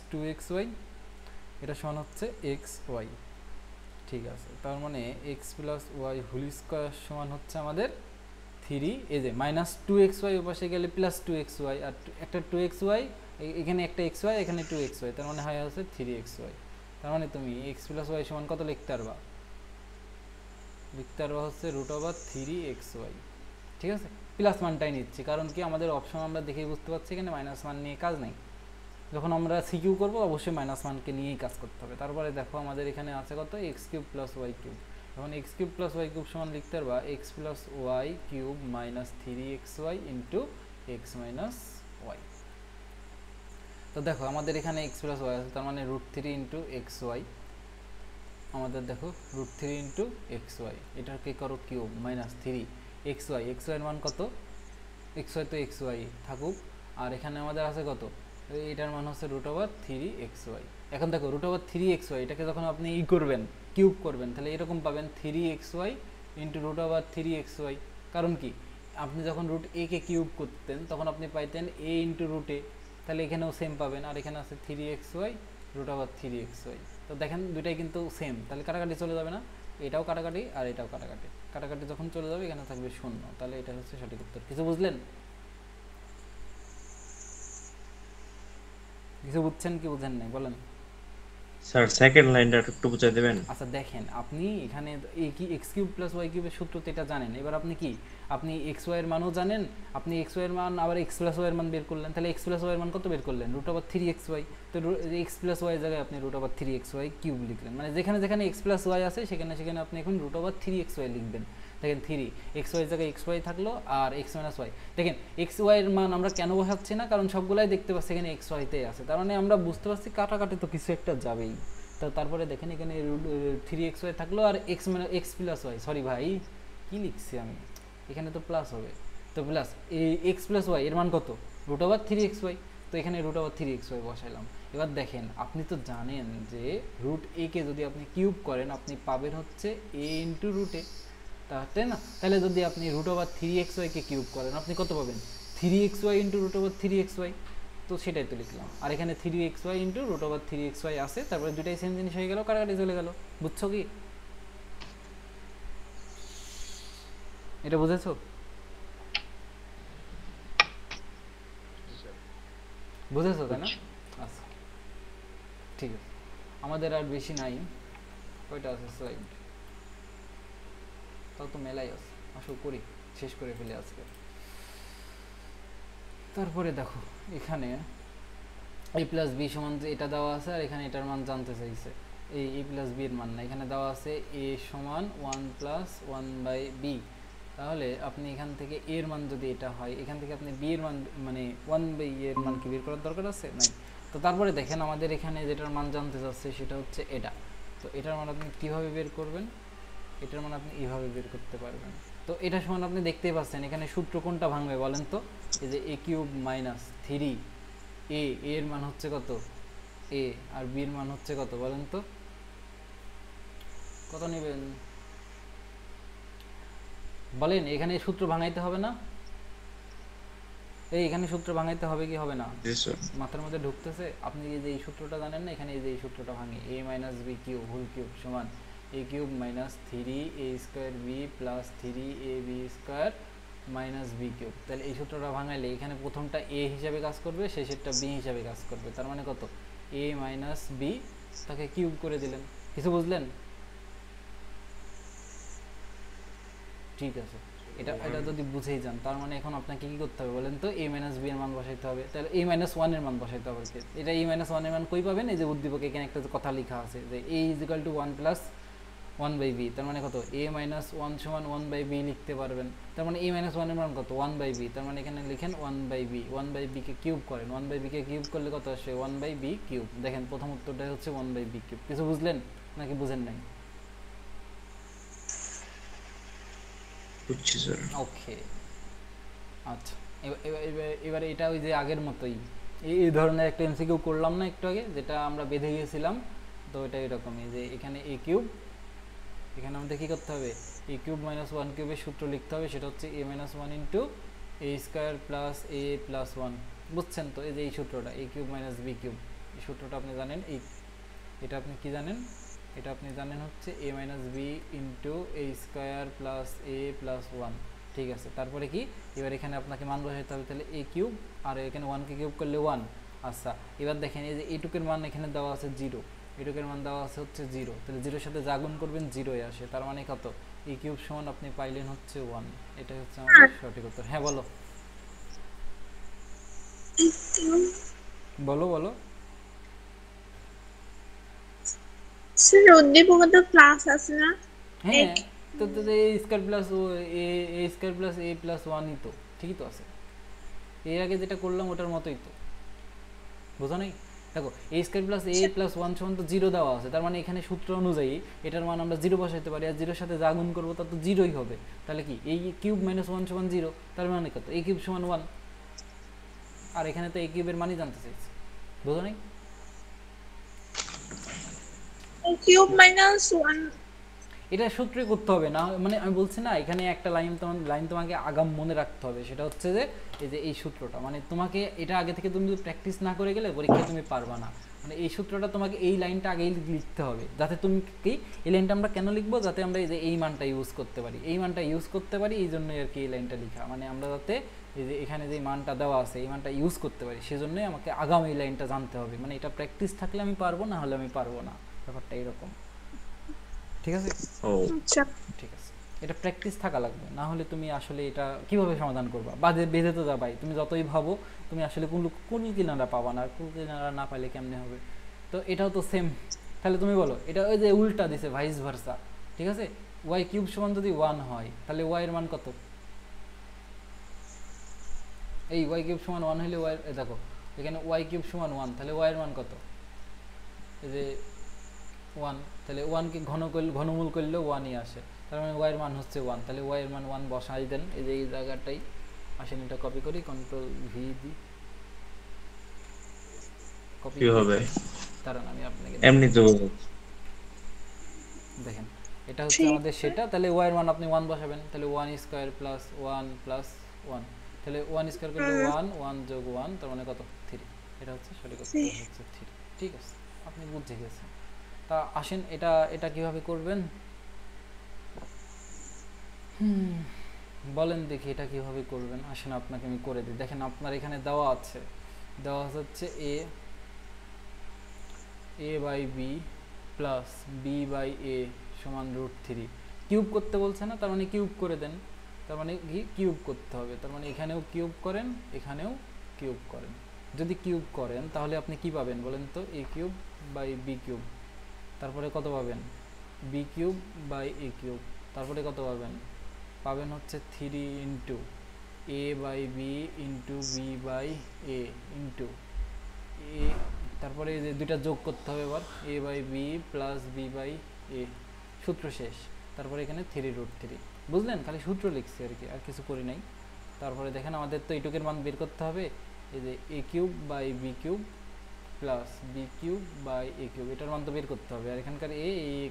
- 2xy, এটা সমান হচ্ছে xy। ঠিক আছে, তার মানে x + y² সমান হচ্ছে আমাদের 3, এই যে -2xy ওপাশে গেলে +2xy, আর একটা 2xy এখানে একটা xy এখানে 2xy, তার মানে হয় হচ্ছে 3xy। তার মানে তুমি x + y সমান কত লিখতে পারবা, লিখতে পারবা হচ্ছে √3xy। ঠিক আছে, প্লাস মানটাই নিচ্ছি কারণ কি আমাদের অপশন আমরা দেখেই বুঝতে পারছি এখানে মাইনাস মান নিয়ে কাজ নেই। যখন আমরা সিকিউ করব অবশ্যই মাইনাস মানকে নিয়েই কাজ করতে হবে। তারপরে দেখো আমাদের এখানে আছে কত x³ + y³ এখন x³ + y³ সমান লিখতে পারবা x + y³ - 3xy x - y। তো দেখো আমাদের এখানে x + y আছে, তার মানে √3 * xy, আমাদের দেখো √3 * xy, এটাকে করো কিউব -3xy, xy এর মান কত, xy তো xy থাকুক, আর এখানে আমাদের আছে কত, এটার মান হচ্ছে √3xy। এখন দেখো √3xy এটাকে যখন আপনি করবেন কিউব করবেন তাহলে এরকম পাবেন 3xy √3xy। কারণ কি আপনি যখন √a কে কিউব করতেন তখন আপনি পাইতেন a × √a, তাহলে এখানেও সেম পাবেন, আর এখানে আছে 3xy √3xy। তো দেখেন দুইটাই কিন্তু সেম, তাহলে কাটাকাটি চলে যাবে না, এটাও কাটাকাটি আর এটাও কাটাকাটি, কাটাকাটি যখন চলে যাবে এখানে থাকবে 0, তাহলে এটা হচ্ছে সঠিক উত্তর। কিছু বুঝলেন, কিছু বুঝছেন কি বুঝেন নাই বলেন? স্যার সেকেন্ড লাইনটা একটু বুঝাই দেবেন? আচ্ছা দেখেন আপনি এখানে কি x³ + y³ এর সূত্র তো এটা জানেন, এবার আপনি কি আপনি xy এর মানও জানেন, আপনি xy এর মান আবার x + y এর মান বের করলেন, তাহলে x + y এর মান কত বের করলেন √3xy, তো x + y এর জায়গায় আপনি √3xy³ লিখলেন, মানে যেখানে যেখানে x + y আছে সেখানে সেখানে আপনি এখন √3xy লিখবেন। দেখেন 3 xy এর জায়গায় xy থাকলো আর x - y, দেখেন xy এর মান আমরা কেন বসাচ্ছি না, কারণ সবগুলাই দেখতে পাচ্ছি এখানে xy তেই আছে, তার মানে আমরা বুঝতে পারছি কাটাকাটি তো কিছু একটা যাবেই। তো তারপরে দেখেন এখানে 3xy থাকলো আর x + y, সরি ভাই কি লিখছি আমি, এখানে তো প্লাস হবে, তো প্লাস এই x + y এর মান কত √3xy, তো এখানে √3xy বসাইলাম। এবার দেখেন আপনি তো জানেন যে √a কে যদি আপনি কিউব করেন আপনি পাবেন হচ্ছে a × √a, তাই না? তাহলে যদি আপনি √3xy কে কিউব করেন আপনি কত পাবেন 3xy × √3xy, তো সেটাই তো লিখলাম। আর এখানে 3xy into root over 3xy আছে, তারপরে দুটাই সেম জিনিস হয়ে গেল, কাটাকাটি চলে গেল। বুঝছো কি? এটা বুঝেছো? বুঝেছো তাই না? আচ্ছা ঠিক আছে, আমাদের আর বেশি নাই। কয়টা আছে স্লাইড? তাও তো মেলাই আছে, আসো করি, শেষ করে ফেলে আজকে। তারপরে দেখো এখানে a প্লাস বি সমান যে এটা দেওয়া আছে, আর এখানে এটার মান জানতে চাইছে। এই a প্লাস বি এর মান না, এখানে দেওয়া আছে a সমান 1 প্লাস 1 বাই বি। তাহলে আপনি এখান থেকে a এর মান যদি এটা হয়, এখান থেকে আপনি b এর মান মানে 1 বাই এর মান কি বের করার দরকার আছে? নাই। তো তারপরে দেখেন আমাদের এখানে যেটার মান জানতে চাচ্ছে সেটা হচ্ছে এটা। তো এটার মান আপনি কিভাবে বের করবেন? এটার মান আপনি এইভাবে বের করতে পারবেন। তো এটা সমান আপনি দেখতেই পাচ্ছেন এখানে সূত্র কোনটা ভাঙবে বলেন তো? এই যে a কিউব মাইনাস 3 a এর মান হচ্ছে কত? a আর b এর মান হচ্ছে কত বলেন তো? কত নেবেন বলেন? এখানে সূত্র ভাঙাইতে হবে না? এখানে সূত্র ভাঙাইতে হবে কি হবে না? মাথার মধ্যে ঢুকতেছে? আপনি যে এই সূত্রটা জানেন না, এখানে এই যে এই সূত্রটা ভাঙি, a minus b cube whole cube সমান a cube minus 3a square b plus 3ab square minus b cube. তাহলে এই সূত্রটা ভাঙাইলে এখানে প্রথমটা a হিসাবে কাজ করবে, শেষেরটা b হিসাবে কাজ করবে। তার মানে কত? a মাইনাস বি, তাকে কিউব করে দিলেন। কিছু বুঝলেন? ঠিক আছে, এটা যদি বুঝেই যান, তার মানে এখন আপনাকে কি করতে হবে বলেন তো? a মাইনাস বি এর মান বসাইতে হবে। তাহলে a মাইনাস 1 এর মান বসাইতে হবে। এটা a মাইনাস 1 এর মান কই পাবেন? এই যে উদ্দীপক এখানে একটা কথা লেখা আছে যে a is equal to 1 plus 1 by b. তার মানে কত? a মাইনাস 1 সমান 1 বাই বি লিখতে পারবেন। তার মানে a মাইনাস 1 এর মান কত? 1 বাই বি। তার মানে এখানে লিখেন 1 বাই বি। 1 বাই বি কে কিউব করেন, 1 বাই বি কে কিউব করলে কত আসে? 1 বাই বি কিউব। দেখেন প্রথম উত্তরটা হচ্ছে 1 বাই বি কিউব। কিছু বুঝলেন নাকি বুঝেন নাই? বুঝছি স্যার। ওকে আচ্ছা, এবারে এটা ওই যে আগের মতোই এই ধরনের একটা এমসিকিউ করলাম না একটু আগে, যেটা আমরা বেঁধে গিয়েছিলাম। তো এটা এরকমই যে এখানে a কিউব, এখানে আমাদের কী করতে হবে? a কিউব মাইনাস 1 কিউবের সূত্র লিখতে হবে, সেটা হচ্ছে a minus 1 into a square plus a plus 1। বুঝছেন তো? এই যে এই সূত্রটা a cube minus b cube, এই সূত্রটা আপনি জানেন। এটা আপনি কি জানেন? এটা আপনি জানেন হচ্ছে a minus b into a square plus a plus 1। ঠিক আছে, তারপরে কি? এবার এখানে আপনাকে মান বসাইতে হবে। তাহলে a কিউব আর এখানে 1 কে কিউব করলে 1। আচ্ছা, এবার দেখেন এই যে এটুকের মান এখানে দেওয়া আছে 0, এটুকের মান দেওয়া আছে হচ্ছে 0। তাহলে 0 এর সাথে যা গুণ করবেন 0ই আসে। তার মানে কত? a কিউব সমান আপনি পাইলেন হচ্ছে 1। এটাই হচ্ছে আমাদের সঠিক উত্তর। হ্যাঁ বলো বলো বলো। স্যার উদ্দীপকে তো প্লাস আছে না? হ্যাঁ, তো a square plus a square plus a plus 1ই তো ঠিকই তো আছে। এর আগে যেটা করলাম ওটার মতোই তো, বুঝো নাই? দেখো a square plus a plus 1 সমান তো 0 দেওয়া আছে। তার মানে এখানে সূত্র অনুযায়ী এটার মান আমরা 0 বসাইতে পারি, আর 0 এর সাথে যা গুণ করবো তা তো 0ই হবে। তাহলে কি a কিউব মাইনাস 1 সমান 0, তার মানে কত? a কিউব সমান 1। আর এখানে তো a কিউবের মানই জানতে চাইছি, বুঝো নাই? কিউব মাইনাস 1 এটা সূত্রই করতে হবে না, মানে আমি বলছি না এখানে একটা লাইন তোমাকে আগাম মনে রাখতে হবে। সেটা হচ্ছে যে এই যে এই সূত্রটা, মানে তোমাকে এটা আগে থেকে তুমি প্র্যাকটিস না করে গেলে পরীক্ষায় তুমি পারবা না। মানে এই সূত্রটা তোমাকে এই লাইনটা আগেই লিখতে হবে, যাতে তুমি কি এই লাইনটা আমরা কেন লিখবো? যাতে আমরা এই যে এই মানটা ইউজ করতে পারি, এই মানটা ইউজ করতে পারি, এই জন্যই আর কি এই লাইনটা লেখা। মানে আমরা যাতে এই যে এখানে যে মানটা দেওয়া আছে এই মানটা ইউজ করতে পারি, সেজন্যই আমাকে আগাম এই লাইনটা জানতে হবে। মানে এটা প্র্যাকটিস থাকলে আমি পারবো, না হলে আমি পারবো না। ব্যাপারটা এরকম, ঠিক আছে? আচ্ছা ঠিক আছে, এটা প্র্যাকটিস থাকা লাগবে, না হলে তুমি আসলে এটা কিভাবে সমাধান করবা? বেঁধে তো যাবাই, তুমি যতই ভাবো তুমি আসলে কুল কিনারা পাবা না। কুল কিনারা না পাইলে কেমনে হবে? তো এটাও তো সেম। তাহলে তুমি বলো, এটা ওই যে উল্টা দিছে, ভাইস ভার্সা। ঠিক আছে, ওয়াই কিউব সমান যদি 1 হয় তাহলে ওয়াই এর মান কত? এই ওয়াই কিউব সমান 1 হলে ওয়াই, দেখো এখানে ওয়াই কিউব সমান 1, তাহলে ওয়াই এর মান কত? এই যে 1, তাহলে 1 কে ঘনমূল করলেও 1ই আসে। তার মানে ওয়াই এর মান হচ্ছে 1। তাহলে ওয়াই এর মান 1 বসাই দেন এই যে এই জায়গাটাই। আসেন এটা কপি করি, কন্ট্রোল ভি দি কপি কি হবে? কারণ আমি আপনাকে এমনি তো দেখেন এটা হচ্ছে আমাদের সেটা। তাহলে ওয়াই এর মান আপনি 1 বসাবেন। তাহলে 1 স্কয়ার প্লাস 1 প্লাস 1, তাহলে 1 স্কয়ার করলে 1, 1 যোগ 1 তার মানে কত? 3। এটা হচ্ছে সঠিক জি। উত্তর হচ্ছে 3। ঠিক আছে, আপনি বুঝে গেছেন। তা আসেন এটা এটা কিভাবে করবেন বলেন দেখি, এটা কিভাবে করবেন। আসেন আপনাকে আমি করে দিই। দেখেন আপনার এখানে দেওয়া আছে, দেওয়া হচ্ছে a by B plus B by A সমান √3। কিউব করতে বলছে না, তার মানে কিউব করে দেন। তার মানে কি কিউব করতে হবে, তার মানে এখানেও কিউব করেন, এখানেও কিউব করেন। যদি কিউব করেন তাহলে আপনি কি পাবেন বলেন তো, a cube by B cube, তারপরে কত পাবেন B cube by A cube, তারপরে কত পাবেন, পাবেন হচ্ছে 3 into A by B into B by A into A, তারপরে এই যে দুইটা যোগ করতে হবে এবার, A by B plus B by A, সূত্র শেষ। তারপরে এখানে 3√3, বুঝলেন? খালি সূত্র লিখছি আর কি, আর কিছু করি নাই। তারপরে দেখেন আমাদের তো এইটুকের মান বের করতে হবে, এই যে A cube by B cube plus B cube by A cube, এটার মান তো বের করতে হবে। আর এখানকার এ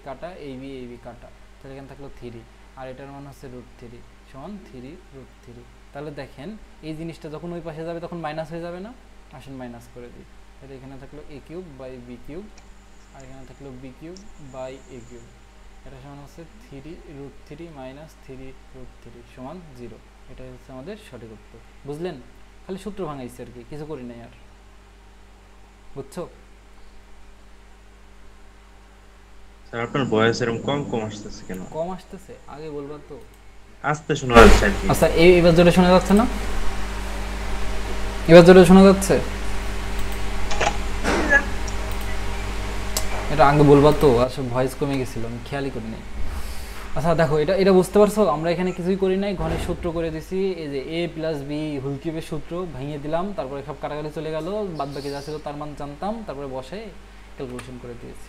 কাটা, এই বি কাটা, তাহলে এখানে থাকলো 3, আর এটার মান হচ্ছে √3 সমান 3√3। তাহলে দেখেন এই জিনিসটা যখন ওই পাশে যাবে তখন মাইনাস হয়ে যাবে না? আসেন মাইনাস করে দিই। তাহলে এখানে থাকলো a cube by B cube, আর এখানে থাকলো b cube by A cube, এটা সমান হচ্ছে 3√3 মাইনাস 3√3 সমান 0। এটাই হচ্ছে আমাদের সঠিক উত্তর। বুঝলেন? খালি সূত্র ভাঙাইছে আর কি, কিছু করি নাই আর। বুঝছো? স্যার আপনার ভয়েস এরকম কম কম আসতেছে কেন? কম আসতেছে, আগে বলবা তো। আস্তে শোনা যাচ্ছে আর কি। আচ্ছা এবার জোরে শোনা যাচ্ছে না? এবার জোরে শোনা যাচ্ছে? এটা আগে বলবা তো, আসলে ভয়েস কমে গেছিল, আমি খেয়ালই করি নাই। আচ্ছা দেখো, এটা এটা বুঝতে পারছো? আমরা এখানে কিছুই করি নাই, ঘনের সূত্র করে দিছি। এই যে এ প্লাস বি হোল কিউবের সূত্র ভেঙে দিলাম, তারপরে সব কাটাকাটি চলে গেল, বাদ বাকি যা ছিল তার মান জানতাম, তারপরে বসে ক্যালকুলেশন করে দিয়েছি।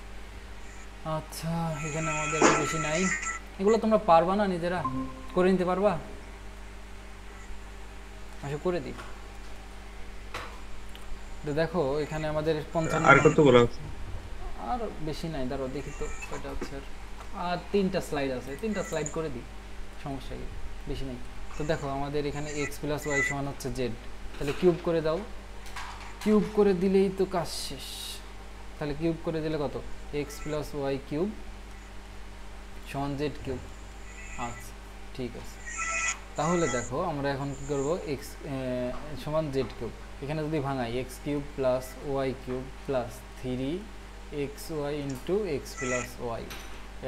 আচ্ছা এখানে আমাদের বেশি নাই, এগুলো তোমরা পারবা না নিজেরা করে নিতে পারবা? আচ্ছা করে দিই। তো দেখো এখানে আমাদের 55 আর কত বলা আছে? আর বেশি নাই, দাঁড়াও দেখি তো কয়টা হচ্ছে। আর 3টা স্লাইড আছে, 3টা স্লাইড করে দিই, সমস্যা কি, বেশি নেই। তো দেখো আমাদের এখানে এক্স প্লাস ওয়াই সমান হচ্ছে জেড, তাহলে কিউব করে দাও। কিউব করে দিলেই তো কাজ শেষ। তাহলে কিউব করে দিলে কত, এক্স প্লাস ওয়াই কিউব সমান জেড কিউব। আচ্ছা ঠিক আছে, তাহলে দেখো আমরা এখন কি করব, এক্স সমান জেড কিউব, এখানে যদি ভাঙাই X cube plus Y cube plus 3xy into x plus Y,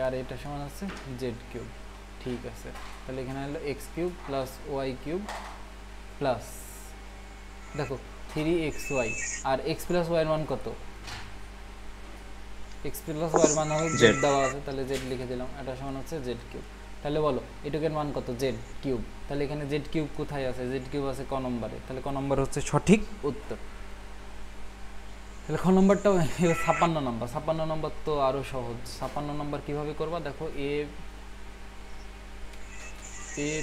আর এটা সমান আছে জেড কিউব। ঠিক আছে, তাহলে এখানে হলো x cube plus Y cube plus দেখো 3xy, আর এক্স প্লাস ওয়াই এর মান কত, এক্স প্লাস ওয়াই এর মান হলো জেড দেওয়া আছে, তাহলে জেড লিখে দিলাম, এটা সমান হচ্ছে জেড কিউব। তাহলে বলো এটুকের মান কত, জেড কিউব। তাহলে এখানে জেড কিউব কোথায় আছে, জেড কিউব আছে ক নম্বরে, তাহলে ক নম্বর হচ্ছে সঠিক উত্তর। তাহলে খ নম্বরটাও 56 নম্বর। 56 নম্বর তো আরো সহজ। 56 নম্বর কিভাবে করবা দেখো, এ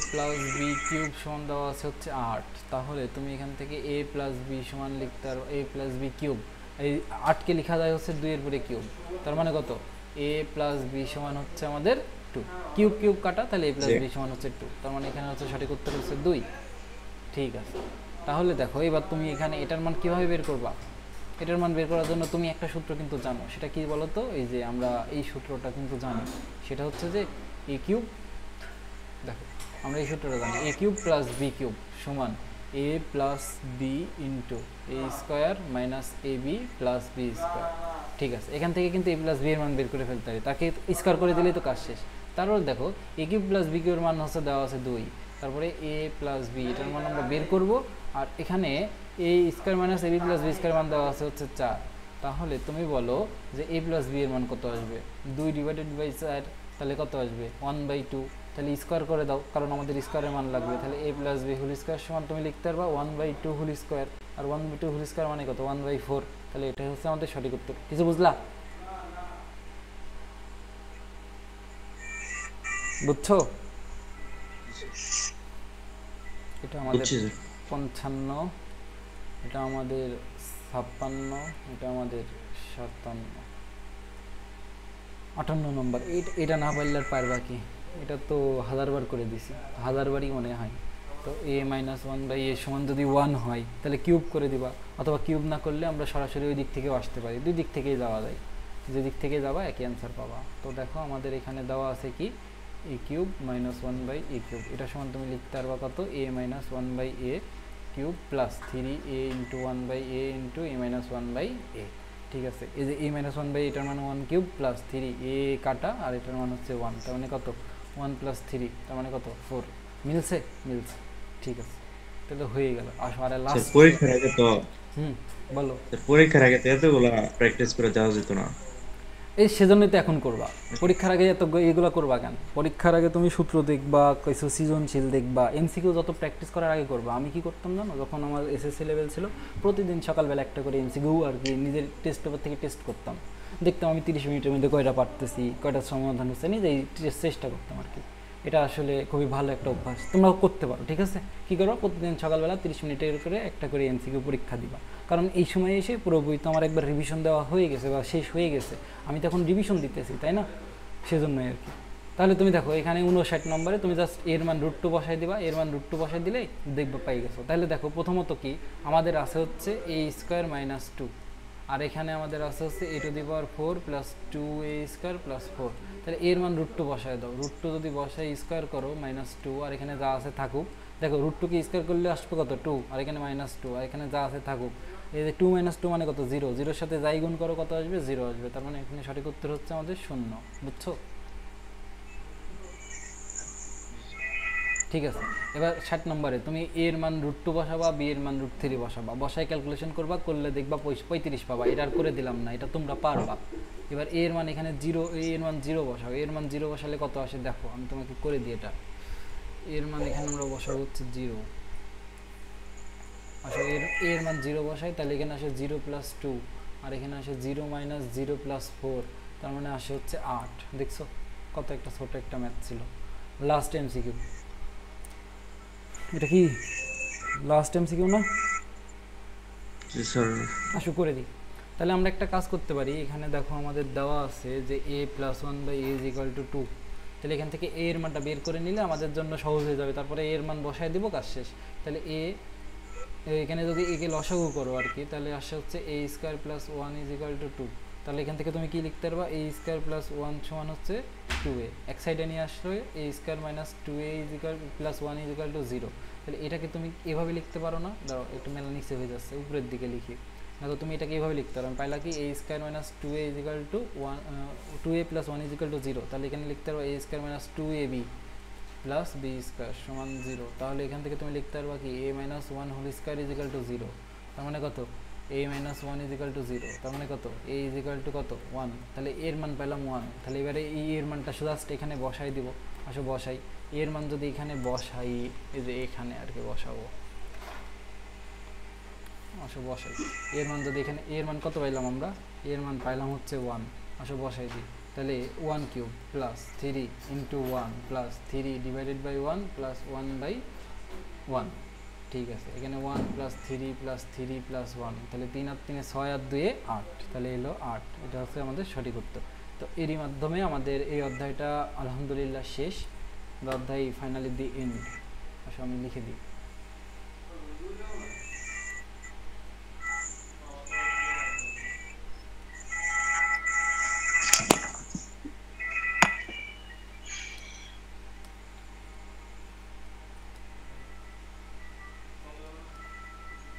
প্লাস বি কিউব সমান দেওয়া আছে হচ্ছে 8, তাহলে তুমি এখান থেকে এ প্লাস বি সমান লিখতে পারো এ প্লাস বি কিউব, এই 8কে লেখা যায় হচ্ছে 2 এর পরে কিউব, তার মানে কত, এ প্লাস বি সমান হচ্ছে আমাদের 2, কিউব কিউব কাটা, তাহলে এ প্লাস বি সমান হচ্ছে 2, তার মানে এখানে হচ্ছে সঠিক উত্তর হচ্ছে 2। ঠিক আছে, তাহলে দেখো এবার তুমি এখানে এটার মান কিভাবে বের করবা। এটার মান বের করার জন্য তুমি একটা সূত্র কিন্তু জানো, সেটা কি বলো তো, এই যে আমরা এই সূত্রটা কিন্তু জানি, সেটা হচ্ছে যে এ কিউব, দেখো আমরা এই সূত্রটা জানি, এ কিউব প্লাস বি কিউব সমান এ plus B into a square minus a b plus b square. ঠিক আছে, এখান থেকে কিন্তু এ প্লাস বি এর মান বের করে ফেলতে পারি, তাকে স্কোয়ার করে দিলেই তো কাজ শেষ। তারপর দেখো এ কিউব প্লাস বি কিউবের মান হচ্ছে দেওয়া আছে 2, তারপরে এ প্লাস বি এটার মান আমরা বের করব, আর এখানে এ square minus a b plus b square মান দেওয়া আছে হচ্ছে 4। তাহলে তুমি বলো যে এ প্লাস বি এর মান কত আসবে, 2 ডিভাইডেড বাই 4, তাহলে কত আসবে 1/2, তাহলে স্কোয়ার করে দাও, কারণ আমাদের স্কোয়ারের মান লাগবে। তাহলে এ প্লাস বি হোল স্কোয়ার সমান তুমি লিখতে পারবা 1/2 হোল স্কোয়ার, আর 1/2 হোল স্কোয়ার মানে কত 1/4, তাহলে এটাই হচ্ছে আমাদের সঠিক উত্তর। কিছু বুঝলা? বুঝছো? এটা আমাদের 55, এটা আমাদের 56, এটা আমাদের 57, 58 নম্বর। এটা না পারলে আর পারবা কি, এটা তো 1000 বার করে দিছি, 1000 বারই মনে হয়। তো a minus one by A সমান যদি 1 হয় তাহলে কিউব করে দিবা, অথবা কিউব না করলে আমরা সরাসরি ওই দিক থেকেও আসতে পারি, দুই দিক থেকেই যাওয়া যায়, যে দিক থেকে যাবা একই অ্যান্সার পাবা। তো দেখো আমাদের এখানে দেওয়া আছে কি A cube minus one by A cube, এটা সমান তুমি লিখতে পারবা কত A minus one by A cube plus 3a into one by A into A minus one by A. ঠিক আছে, এই যে এ মাইনাস ওয়ান বাই এটার মানে 1 কিউব প্লাস 3 এ কাটা আর এটার মান হচ্ছে 1, তার মানে কত 1 প্লাস 3, তার মানে কত 4। মিলছে? মিলছে, ঠিক আছে, তাহলে হয়ে গেল। আর লাস্ট পরীক্ষার আগে তো বলো। পরীক্ষার আগে তো এতগুলা প্র্যাকটিস করে যাওয়া যেত না। এই সেজন্যই তো এখন করবা, পরীক্ষার আগে এত এগুলো করবা কেন? পরীক্ষার আগে তুমি সূত্র দেখবা, কিছু সৃজনশীল দেখবা, এমসিকিউ যত প্র্যাকটিস করার আগে করবা। আমি কি করতাম জানো, যখন আমার এসএসসি লেভেল ছিল প্রতিদিন সকালবেলা একটা করে এমসিকিউ আর কি নিজের টেস্ট পেপার থেকে টেস্ট করতাম, দেখতাম আমি 30 মিনিটের মধ্যে কয়টা পারতেছি, কয়টা সমাধান হচ্ছে, নিজেই চেষ্টা করতাম আর কি। এটা আসলে খুবই ভালো একটা অভ্যাস, তোমরাও করতে পারো। ঠিক আছে, কী করো, প্রতিদিন সকালবেলা 30 মিনিটের করে একটা করে এমসিকিউ পরীক্ষা দিবা। কারণ এই সময় এসে পুরো বই তো আমার একবার রিভিশন দেওয়া হয়ে গেছে বা শেষ হয়ে গেছে, আমি তো এখন রিভিশন দিতেছি, তাই না? সেজন্যই আর কি। তাহলে তুমি দেখো এখানে 59 নম্বরে তুমি জাস্ট এর মান √2 বসাই দিবা, এর মান √2 বসাই দিলেই দেখবে পাই গেছো। তাহলে দেখো প্রথমত কি আমাদের আছে হচ্ছে a স্কোয়ার মাইনাস 2, আর এখানে আমাদের আছে হচ্ছে a to the power 4 plus 2a square plus 4। তাহলে এর মান √2 বসায় দাও, √2 যদি বসাই স্কোয়ার করো মাইনাস 2, আর এখানে যা আছে থাকুক। দেখো √2 কে স্কোয়ার করলে আসবে কত 2, আর এখানে মাইনাস 2, আর এখানে যা আছে থাকুক। এই যে 2 মাইনাস 2 মানে কত 0, 0-এর সাথে যাই গুণ করো কত আসবে 0 আসবে, তার মানে এখানে সঠিক উত্তর হচ্ছে আমাদের 0। বুঝছো? ঠিক আছে, এবার 60 নম্বরে তুমি এর মান √2 বসাবা, বি এর মান √3 বসাবা, বসায় ক্যালকুলেশন করবা, করলে দেখবা 35 পাবা। এটা আর করে দিলাম না, এটা তোমরা পারবা। এবার এর মান এখানে 0, এর মান 0 বসাও, এর মান 0 বসালে কত আসে দেখো, আমি তোমাকে করে দিই এটা। এর মান এখানে আমরা বসাবো হচ্ছে 0, আসলে এর মান 0 বসাই, তাহলে এখানে আসে 0 প্লাস 2, আর এখানে আসে 0 মাইনাস 0 প্লাস 4, তার মানে আসে হচ্ছে 8। দেখছো কত একটা ছোট একটা ম্যাথ ছিল। লাস্ট এমসিকিউ, এটা কি লাস্ট এমসিকিউ না? আসো করে দিই। তাহলে আমরা একটা কাজ করতে পারি, এখানে দেখো আমাদের দেওয়া আছে যে a plus 1 by a is equal to 2। তাহলে এখান থেকে a এর মানটা বের করে নিলে আমাদের জন্য সহজ হয়ে যাবে, তারপরে a এর মান বসায় দিব, কাজ শেষ। তাহলে এখানে যদি a কে লসাগু করো আর কি, তাহলে আসে হচ্ছে a square plus 1 is equal to 2। তাহলে এখান থেকে তুমি কি লিখতে পারবা, a স্কোয়ার প্লাস 1 সমান হচ্ছে 2a, এক সাইডে নিয়ে আসলে a square minus 2a is equal plus 1 is equal to 0। তাহলে এটাকে তুমি এভাবে লিখতে পারো না, দাঁড়াও একটু মেলা নিচে হয়ে যাচ্ছে, উপরের দিকে লিখি। দেখো তুমি এটাকে এইভাবে লিখতে পারো, পাইলা কি a square minus 2a is equal two 2a plus 1 is equal to 0। তাহলে এখানে লিখতে পারো a square minus 2ab plus b square সমান 0। তাহলে এখান থেকে তুমি লিখতে পারবা কি a minus 1 whole square is equal to 0, তার মানে কত a minus 1 is equal to 0, তার মানে কত a ইজ ইকুয়াল টু কত 1। তাহলে এর মান পেলাম 1। তাহলে এবারে এর মানটা জাস্ট এখানে বসাই দিব, আসো বসাই। এর মান যদি এখানে বসাই, এই যে এখানে আর কি বসাবো, আসো বসাই। এর মান যদি এখানে, এর মান কত পাইলাম আমরা, এর মান পাইলাম হচ্ছে 1, আসো বসাই দিই। তাহলে 1 cube plus 3 into 1 plus 3 divided by 1 plus 1 by 1। ঠিক আছে, এখানে 1 প্লাস 3 প্লাস 3 প্লাস 1, তাহলে 3 আর 3 6 আর 2 8, তাহলে এলো 8। এটা হচ্ছে আমাদের সঠিক উত্তর। তো এরই মাধ্যমে আমাদের এই অধ্যায়টা আলহামদুলিল্লাহ শেষ। দ্য অধ্যায় ফাইনালি দি এন্ড। আসো আমি লিখে দিই।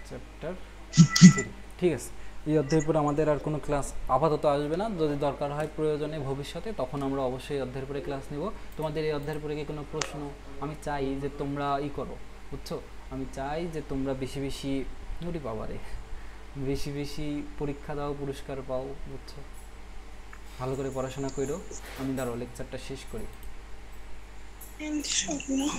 চ্যাপ্টার 3, ঠিক আছে। এই অধ্যায়ের পরে আমাদের আর কোনো ক্লাস আপাতত আসবে না, যদি দরকার হয় প্রয়োজনে ভবিষ্যতে তখন আমরা অবশ্যই অধ্যায়ের পরে ক্লাস নিব। তোমাদের এই অধ্যায়ের পরে কি কোনো প্রশ্ন? আমি চাই যে তোমরা করো, বুঝছো? আমি চাই যে তোমরা বেশি বেশি নোটি পাবারে, বেশি বেশি পরীক্ষা দাও, পুরস্কার পাও, বুঝছো? ভালো করে পড়াশোনা করো। আমি দাঁড়াও লেকচারটা শেষ করি। ইনশাআল্লাহ।